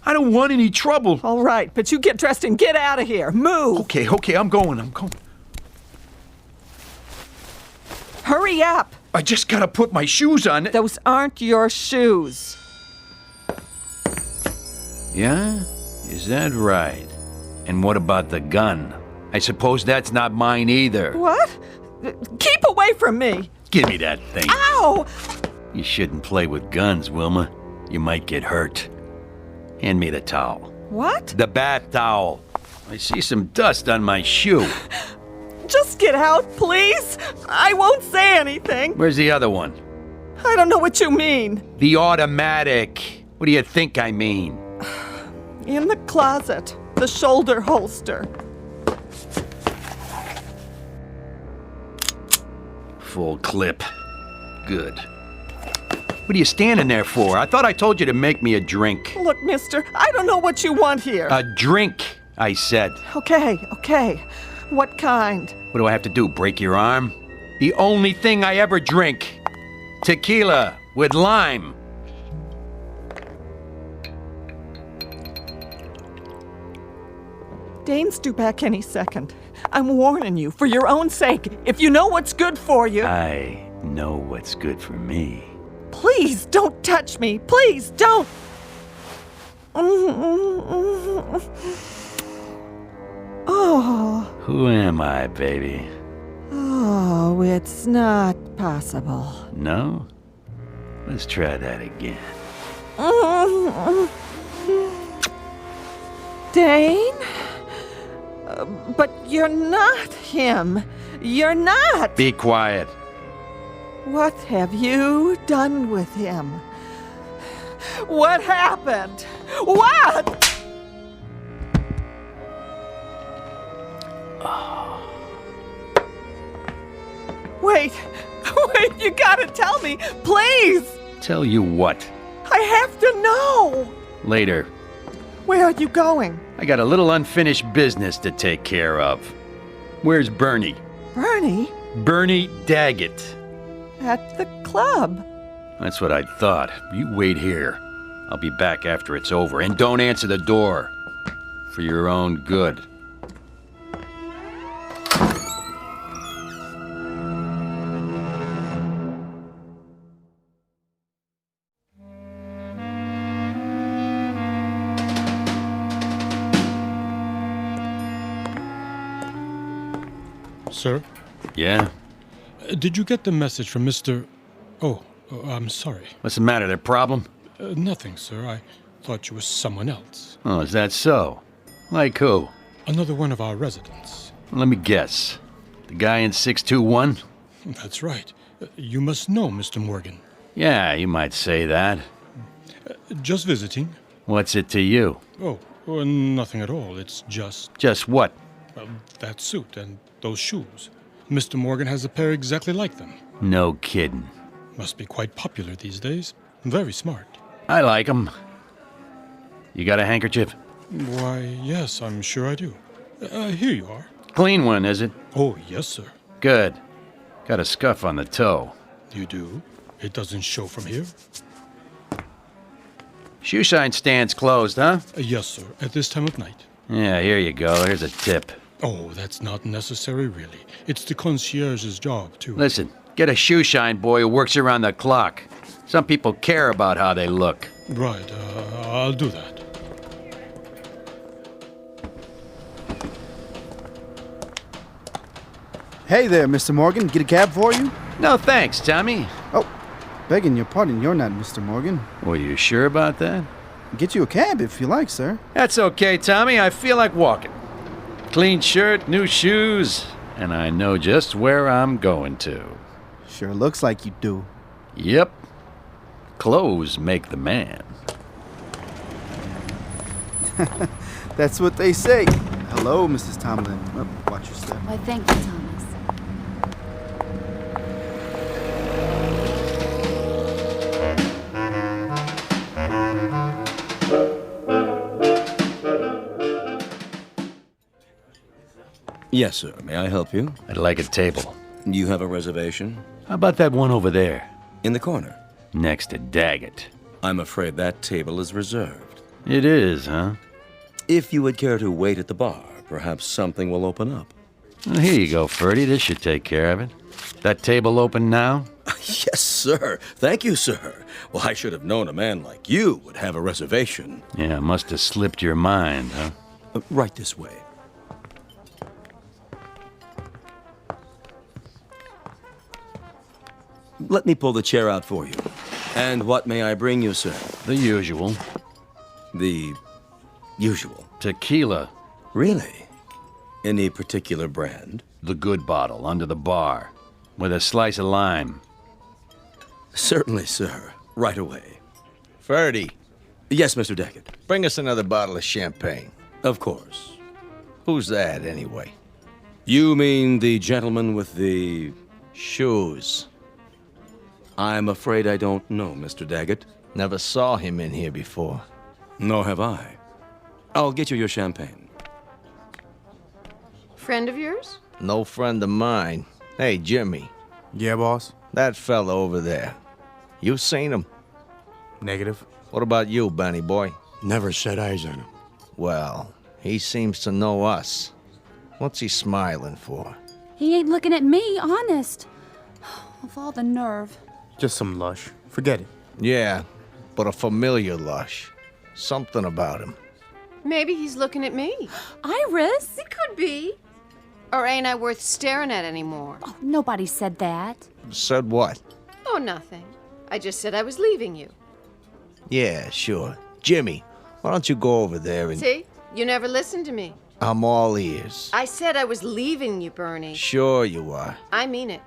I don't want any trouble. All right, but you get dressed and get out of here. Move. Okay, I'm going. Hurry up. I just gotta put my shoes on. Those aren't your shoes. Yeah? Is that right? And what about the gun? I suppose that's not mine either. What? Keep away from me. Give me that thing. Ow! You shouldn't play with guns, Wilma. You might get hurt. Hand me the towel. What? The bath towel. I see some dust on my shoe. Just get out, please. I won't say anything. Where's the other one? I don't know what you mean. The automatic. What do you think I mean? In the closet. The shoulder holster. Full clip. Good. What are you standing there for? I thought I told you to make me a drink. Look, mister, I don't know what you want here. A drink, I said. Okay. What kind? What do I have to do, break your arm? The only thing I ever drink. Tequila with lime. Dane's due back any second. I'm warning you, for your own sake. If you know what's good for you... I know what's good for me. Please, don't touch me. Please, don't. Oh. Who am I, baby? Oh, it's not possible. No? Let's try that again. Dane? But you're not him. You're not. Be quiet. What have you done with him? What happened? What? Wait, you gotta tell me, please! Tell you what? I have to know! Later. Where are you going? I got a little unfinished business to take care of. Where's Bernie? Bernie? Bernie Daggett. At the club. That's what I thought. You wait here. I'll be back after it's over. And don't answer the door. For your own good. Sir? Yeah? Did you get the message from Mr... Oh, I'm sorry. What's the matter? There problem? Nothing, sir. I thought you were someone else. Oh, is that so? Like who? Another one of our residents. Let me guess. The guy in 621? That's right. You must know Mr. Morgan. Yeah, you might say that. Just visiting. What's it to you? Oh, nothing at all. It's just... Just what? That suit and those shoes. Mr. Morgan has a pair exactly like them. No kidding. Must be quite popular these days. Very smart. I like 'em. You got a handkerchief? Why, yes, I'm sure I do. Here you are. Clean one, is it? Oh, yes, sir. Good. Got a scuff on the toe. You do? It doesn't show from here? Shoe shine stand's closed, huh? Yes, sir. At this time of night. Yeah, here you go. Here's a tip. Oh, that's not necessary, really. It's the concierge's job, too. Listen, get a shoe shine boy who works around the clock. Some people care about how they look. Right, I'll do that. Hey there, Mr. Morgan. Get a cab for you? No thanks, Tommy. Oh, begging your pardon, you're not Mr. Morgan. Well, you sure about that? Get you a cab if you like, sir. That's okay, Tommy. I feel like walking. Clean shirt, new shoes, and I know just where I'm going to. Sure looks like you do. Yep. Clothes make the man. That's what they say. Hello, Mrs. Tomlin. Oh, watch your step. Why, thank you, Thomas. Yes, sir. May I help you? I'd like a table. You have a reservation? How about that one over there? In the corner. Next to Daggett. I'm afraid that table is reserved. It is, huh? If you would care to wait at the bar, perhaps something will open up. Well, here you go, Ferdy. This should take care of it. That table open now? Yes, sir. Thank you, sir. Well, I should have known a man like you would have a reservation. Yeah, must have slipped your mind, huh? Right this way. Let me pull the chair out for you. And what may I bring you, sir? The usual. The usual? Tequila. Really? Any particular brand? The good bottle, under the bar. With a slice of lime. Certainly, sir. Right away. Ferdy. Yes, Mr. Daggett. Bring us another bottle of champagne. Of course. Who's that, anyway? You mean the gentleman with the... shoes. I'm afraid I don't know, Mr. Daggett. Never saw him in here before. Nor have I. I'll get you your champagne. Friend of yours? No friend of mine. Hey, Jimmy. Yeah, boss? That fella over there. You seen him? Negative. What about you, Benny boy? Never set eyes on him. Well, he seems to know us. What's he smiling for? He ain't looking at me, honest. Of all the nerve. Just some lush. Forget it. Yeah, but a familiar lush. Something about him. Maybe he's looking at me. Iris? It could be. Or ain't I worth staring at anymore? Oh, nobody said that. Said what? Oh, nothing. I just said I was leaving you. Yeah, sure. Jimmy, why don't you go over there and... See? You never listened to me. I'm all ears. I said I was leaving you, Bernie. Sure you are. I mean it.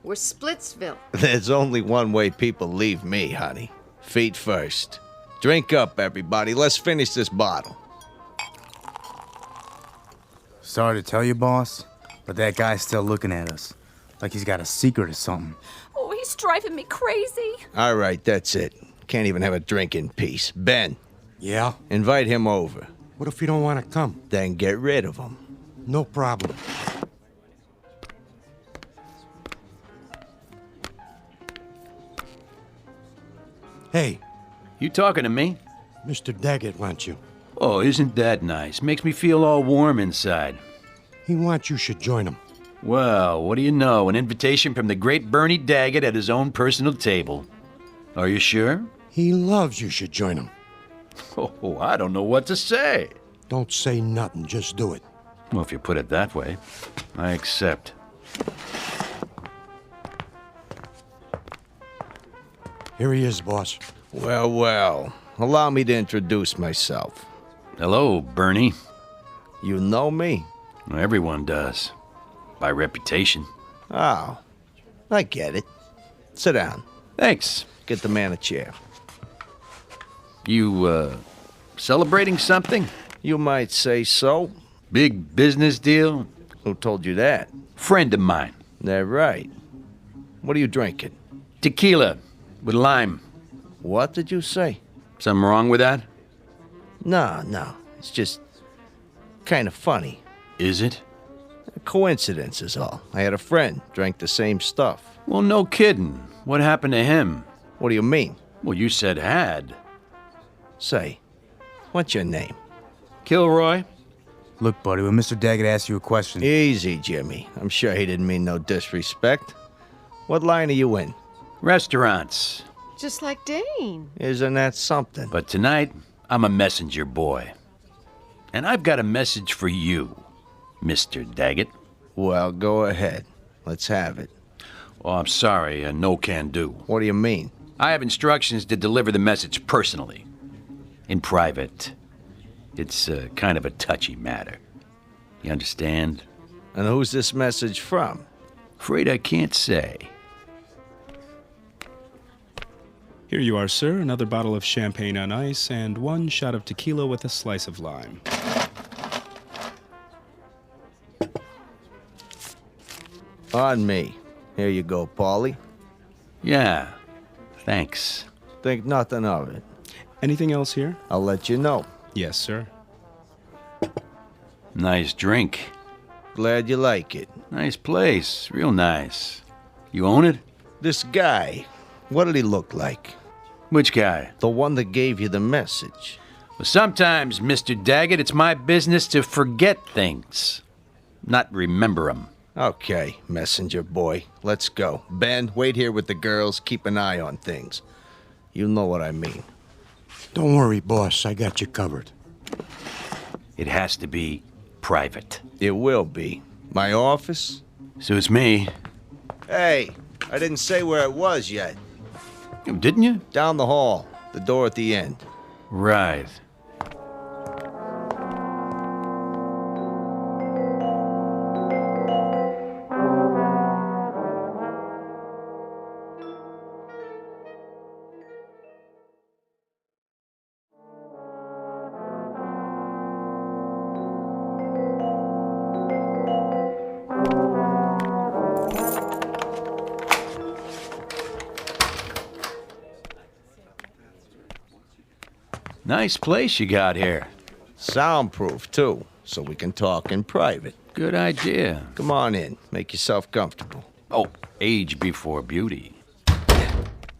We're Splitsville. There's only one way people leave me, honey. Feet first. Drink up, everybody. Let's finish this bottle. Sorry to tell you, boss, but that guy's still looking at us. Like he's got a secret or something. Oh, he's driving me crazy. All right, that's it. Can't even have a drink in peace. Ben. Yeah? Invite him over. What if you don't want to come? Then get rid of him. No problem. Hey. You talking to me? Mr. Daggett wants you. Oh, isn't that nice? Makes me feel all warm inside. He wants you should join him. Well, what do you know? An invitation from the great Bernie Daggett at his own personal table. Are you sure? He loves you should join him. Oh, I don't know what to say. Don't say nothing, just do it. Well, if you put it that way, I accept. Here he is, boss. Well, well. Allow me to introduce myself. Hello, Bernie. You know me? Everyone does. By reputation. Oh, I get it. Sit down. Thanks. Get the man a chair. You, celebrating something? You might say so. Big business deal? Who told you that? Friend of mine. That right. What are you drinking? Tequila with lime. What did you say? Something wrong with that? No. It's just kind of funny. Is it? A coincidence is all. I had a friend drank the same stuff. Well, no kidding. What happened to him? What do you mean? Well, you said had. Say, what's your name? Kilroy? Look, buddy, when Mr. Daggett asks you a question... Easy, Jimmy. I'm sure he didn't mean no disrespect. What line are you in? Restaurants. Just like Dane. Isn't that something? But tonight, I'm a messenger boy. And I've got a message for you, Mr. Daggett. Well, go ahead. Let's have it. Oh, I'm sorry, no can do. What do you mean? I have instructions to deliver the message personally. In private. It's kind of a touchy matter. You understand? And who's this message from? Afraid I can't say. Here you are, sir. Another bottle of champagne on ice and 1 shot of tequila with a slice of lime. On me. Here you go, Paulie. Yeah, thanks. Think nothing of it. Anything else here? I'll let you know. Yes, sir. Nice drink. Glad you like it. Nice place. Real nice. You own it? This guy, what did he look like? Which guy? The one that gave you the message. Well, sometimes, Mr. Daggett, it's my business to forget things, not remember them. Okay, messenger boy. Let's go. Ben, wait here with the girls. Keep an eye on things. You know what I mean. Don't worry, boss. I got you covered. It has to be private. It will be. My office? Suits me. Hey, I didn't say where it was yet. Didn't you? Down the hall. The door at the end. Right. Nice place you got here. Soundproof, too, so we can talk in private. Good idea. Come on in. Make yourself comfortable. Oh, age before beauty.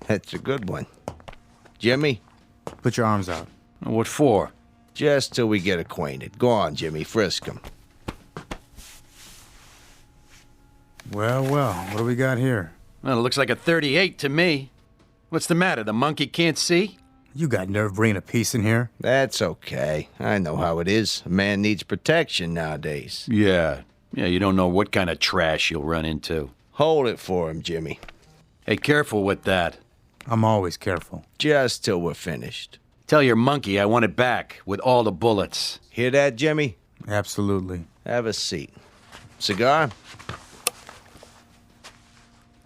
That's a good one. Jimmy? Put your arms out. What for? Just till we get acquainted. Go on, Jimmy. Frisk him. Well, what do we got here? Well, it looks like a 38 to me. What's the matter? The monkey can't see? You got nerve bringing a piece in here? That's okay. I know how it is. A man needs protection nowadays. Yeah, you don't know what kind of trash you'll run into. Hold it for him, Jimmy. Hey, careful with that. I'm always careful. Just till we're finished. Tell your monkey I want it back, with all the bullets. Hear that, Jimmy? Absolutely. Have a seat. Cigar?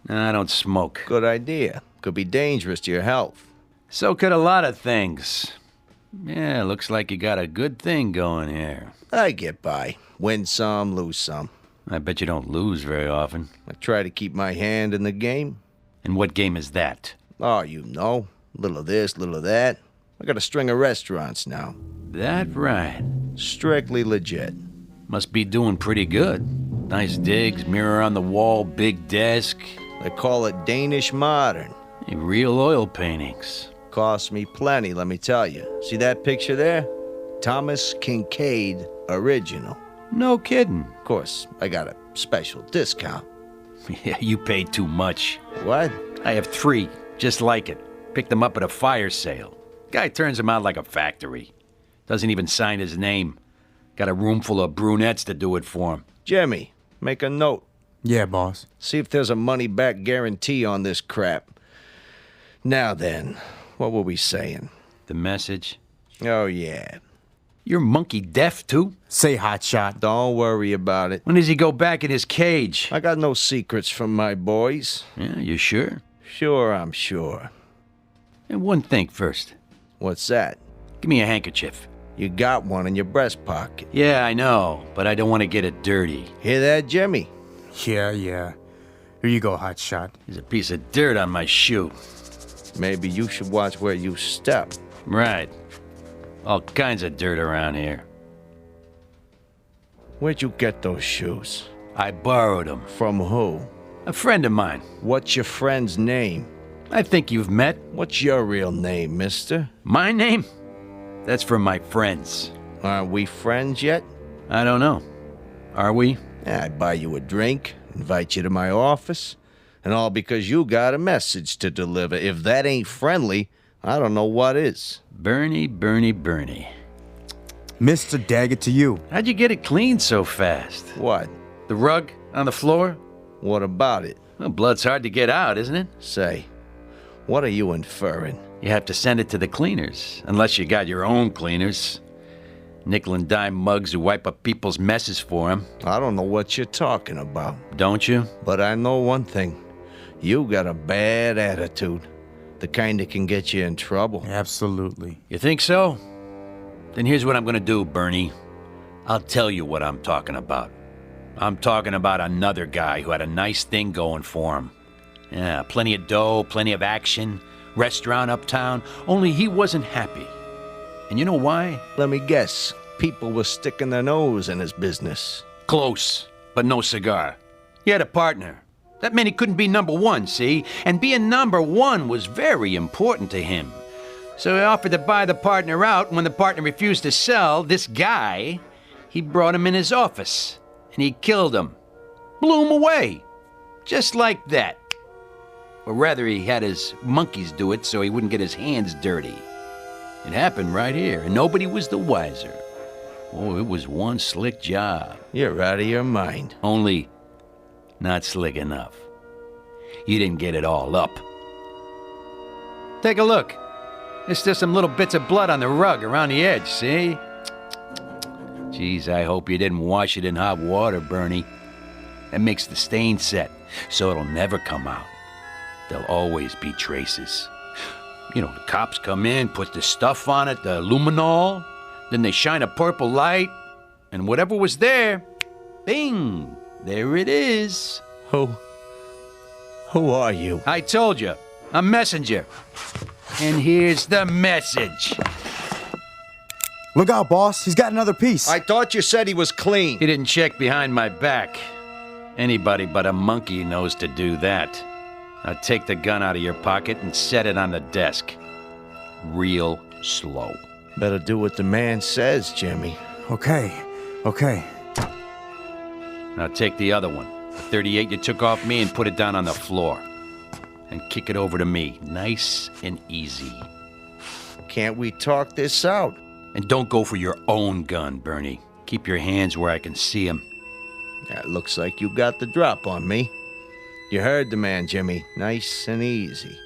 Nah, I don't smoke. Good idea. Could be dangerous to your health. So could a lot of things. Yeah, looks like you got a good thing going here. I get by. Win some, lose some. I bet you don't lose very often. I try to keep my hand in the game. And what game is that? Oh, you know. Little of this, little of that. I got a string of restaurants now. That right. Strictly legit. Must be doing pretty good. Nice digs, mirror on the wall, big desk. They call it Danish modern. Hey, real oil paintings. Cost me plenty, let me tell you. See that picture there? Thomas Kincaid original. No kidding. Of course, I got a special discount. Yeah, you paid too much. What? I have 3, just like it. Picked them up at a fire sale. Guy turns them out like a factory. Doesn't even sign his name. Got a room full of brunettes to do it for him. Jimmy, make a note. Yeah, boss. See if there's a money-back guarantee on this crap. Now then, what were we saying? The message? Oh, yeah. You're monkey deaf, too? Say, hotshot. Don't worry about it. When does he go back in his cage? I got no secrets from my boys. Yeah, you sure? Sure, I'm sure. And one thing first. What's that? Give me a handkerchief. You got one in your breast pocket. Yeah, I know, but I don't want to get it dirty. Hear that, Jimmy? Yeah. Here you go, hotshot. There's a piece of dirt on my shoe. Maybe you should watch where you step. Right. All kinds of dirt around here. Where'd you get those shoes? I borrowed them. From who? A friend of mine. What's your friend's name? I think you've met. What's your real name, mister? My name? That's from my friends. Aren't we friends yet? I don't know. Are we? Yeah, I'd buy you a drink, invite you to my office, and all because you got a message to deliver. If that ain't friendly, I don't know what is. Bernie. Mr. Daggett to you. How'd you get it cleaned so fast? What? The rug on the floor? What about it? Well, blood's hard to get out, isn't it? Say, what are you inferring? You have to send it to the cleaners, unless you got your own cleaners. Nickel and dime mugs who wipe up people's messes for them. I don't know what you're talking about. Don't you? But I know one thing. You got a bad attitude. The kind that can get you in trouble. Absolutely. You think so? Then here's what I'm gonna do, Bernie. I'll tell you what I'm talking about. I'm talking about another guy who had a nice thing going for him. Yeah, plenty of dough, plenty of action, restaurant uptown, only he wasn't happy. And you know why? Let me guess. People were sticking their nose in his business. Close, but no cigar. He had a partner. That meant he couldn't be number one, see? And being number one was very important to him. So he offered to buy the partner out, and when the partner refused to sell, this guy, he brought him in his office, and he killed him. Blew him away. Just like that. Or rather, he had his monkeys do it so he wouldn't get his hands dirty. It happened right here, and nobody was the wiser. Oh, it was one slick job. You're out of your mind. Only not slick enough. You didn't get it all up. Take a look. There's still some little bits of blood on the rug around the edge, see? Geez, I hope you didn't wash it in hot water, Bernie. That makes the stain set, so it'll never come out. There'll always be traces. You know, the cops come in, put the stuff on it, the luminol, then they shine a purple light, and whatever was there, bing, there it is. Who are you? I told you, a messenger. And here's the message. Look out, boss. He's got another piece. I thought you said he was clean. He didn't check behind my back. Anybody but a monkey knows to do that. Now take the gun out of your pocket and set it on the desk. Real slow. Better do what the man says, Jimmy. Okay. Now take the other one, the 38 you took off me, and put it down on the floor. And kick it over to me, nice and easy. Can't we talk this out? And don't go for your own gun, Bernie. Keep your hands where I can see them. That looks like you got the drop on me. You heard the man, Jimmy. Nice and easy.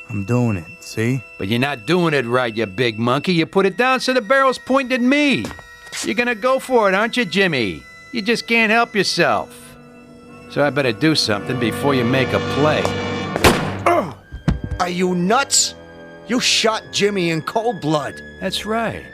I'm doing it, see? But you're not doing it right, you big monkey. You put it down so the barrel's pointing at me. You're gonna go for it, aren't you, Jimmy? You just can't help yourself. So I better do something before you make a play. Are you nuts? You shot Jimmy in cold blood. That's right.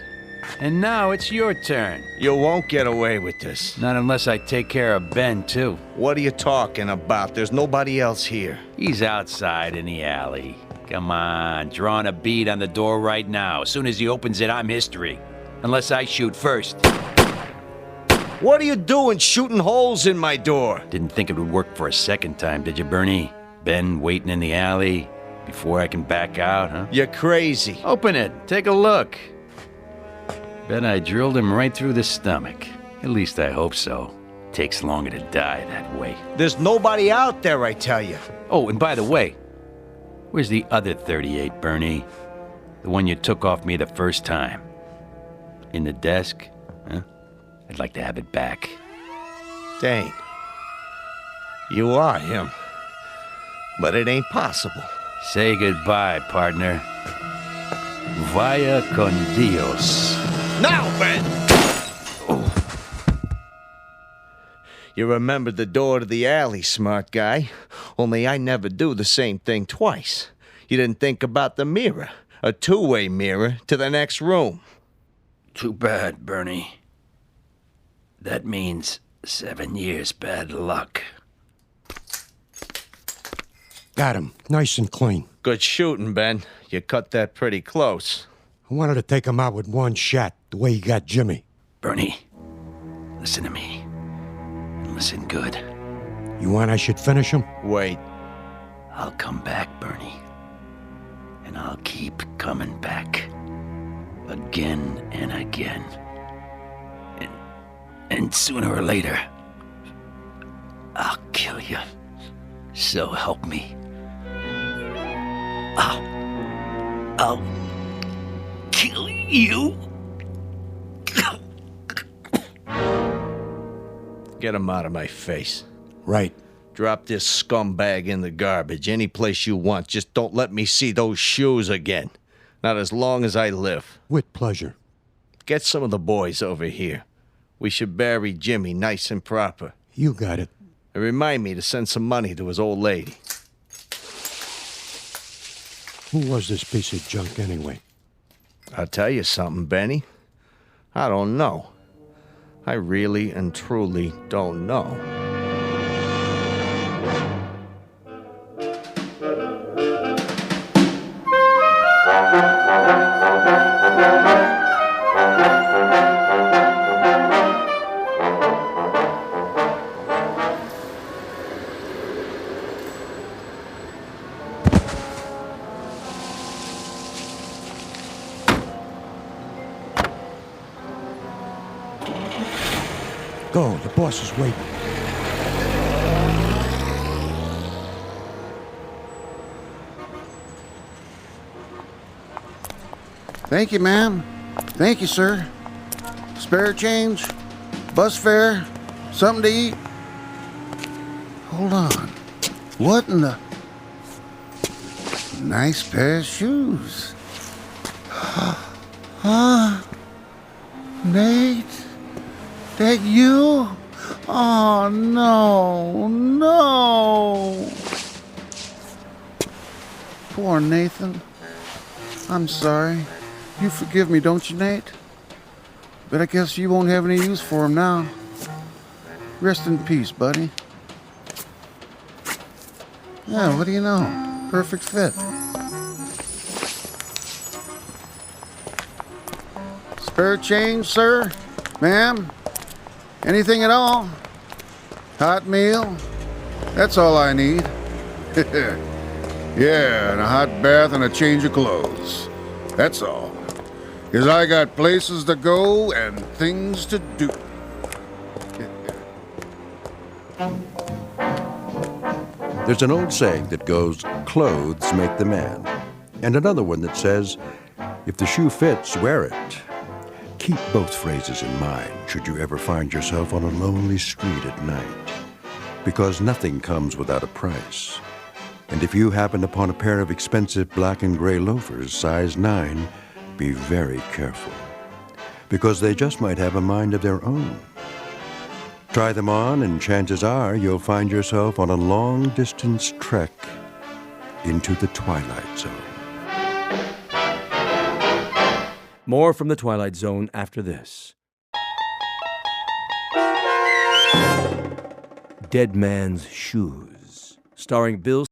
And now it's your turn. You won't get away with this. Not unless I take care of Ben, too. What are you talking about? There's nobody else here. He's outside in the alley. Come on, drawing a bead on the door right now. As soon as he opens it, I'm history. Unless I shoot first. What are you doing shooting holes in my door? Didn't think it would work for a second time, did you, Bernie? Ben waiting in the alley before I can back out, huh? You're crazy. Open it. Take a look. Bet I drilled him right through the stomach. At least I hope so. Takes longer to die that way. There's nobody out there, I tell you. Oh, and by the way, where's the other 38, Bernie? The one you took off me the first time. In the desk? Huh? I'd like to have it back. Dane. You are him. But it ain't possible. Say goodbye, partner. Vaya con Dios. Now, Ben! Oh. You remembered the door to the alley, smart guy. Only I never do the same thing twice. You didn't think about the mirror. A two-way mirror to the next room. Too bad, Bernie. That means 7 years bad luck. Got him. Nice and clean. Good shooting, Ben. You cut that pretty close. I wanted to take him out with one shot, the way he got Jimmy. Bernie, listen to me. Listen good. You want I should finish him? Wait. I'll come back, Bernie. And I'll keep coming back. Again and again. And sooner or later, I'll kill you. So help me. I'll kill you. Get him out of my face. Right. Drop this scumbag in the garbage any place you want. Just don't let me see those shoes again. Not as long as I live. With pleasure. Get some of the boys over here. We should bury Jimmy nice and proper. You got it. And remind me to send some money to his old lady. Who was this piece of junk anyway? I'll tell you something, Benny. I don't know. I really and truly don't know. Go, the boss is waiting. Thank you, ma'am. Thank you, sir. Spare change? Bus fare? Something to eat? Hold on. What in the... Nice pair of shoes. Huh? Nate? That you? Oh, no, no. Poor Nathan. I'm sorry. You forgive me, don't you, Nate? But I guess you won't have any use for him now. Rest in peace, buddy. Yeah, what do you know? Perfect fit. Spare change, sir? Ma'am? Anything at all? Hot meal? That's all I need. Yeah, and a hot bath and a change of clothes. That's all. 'Cause I got places to go and things to do. There's an old saying that goes, clothes make the man. And another one that says, if the shoe fits, wear it. Keep both phrases in mind should you ever find yourself on a lonely street at night. Because nothing comes without a price. And if you happen upon a pair of expensive black and gray loafers, size 9, be very careful. Because they just might have a mind of their own. Try them on, and chances are you'll find yourself on a long-distance trek into the Twilight Zone. More from the Twilight Zone after this. Dead Man's Shoes, starring Bill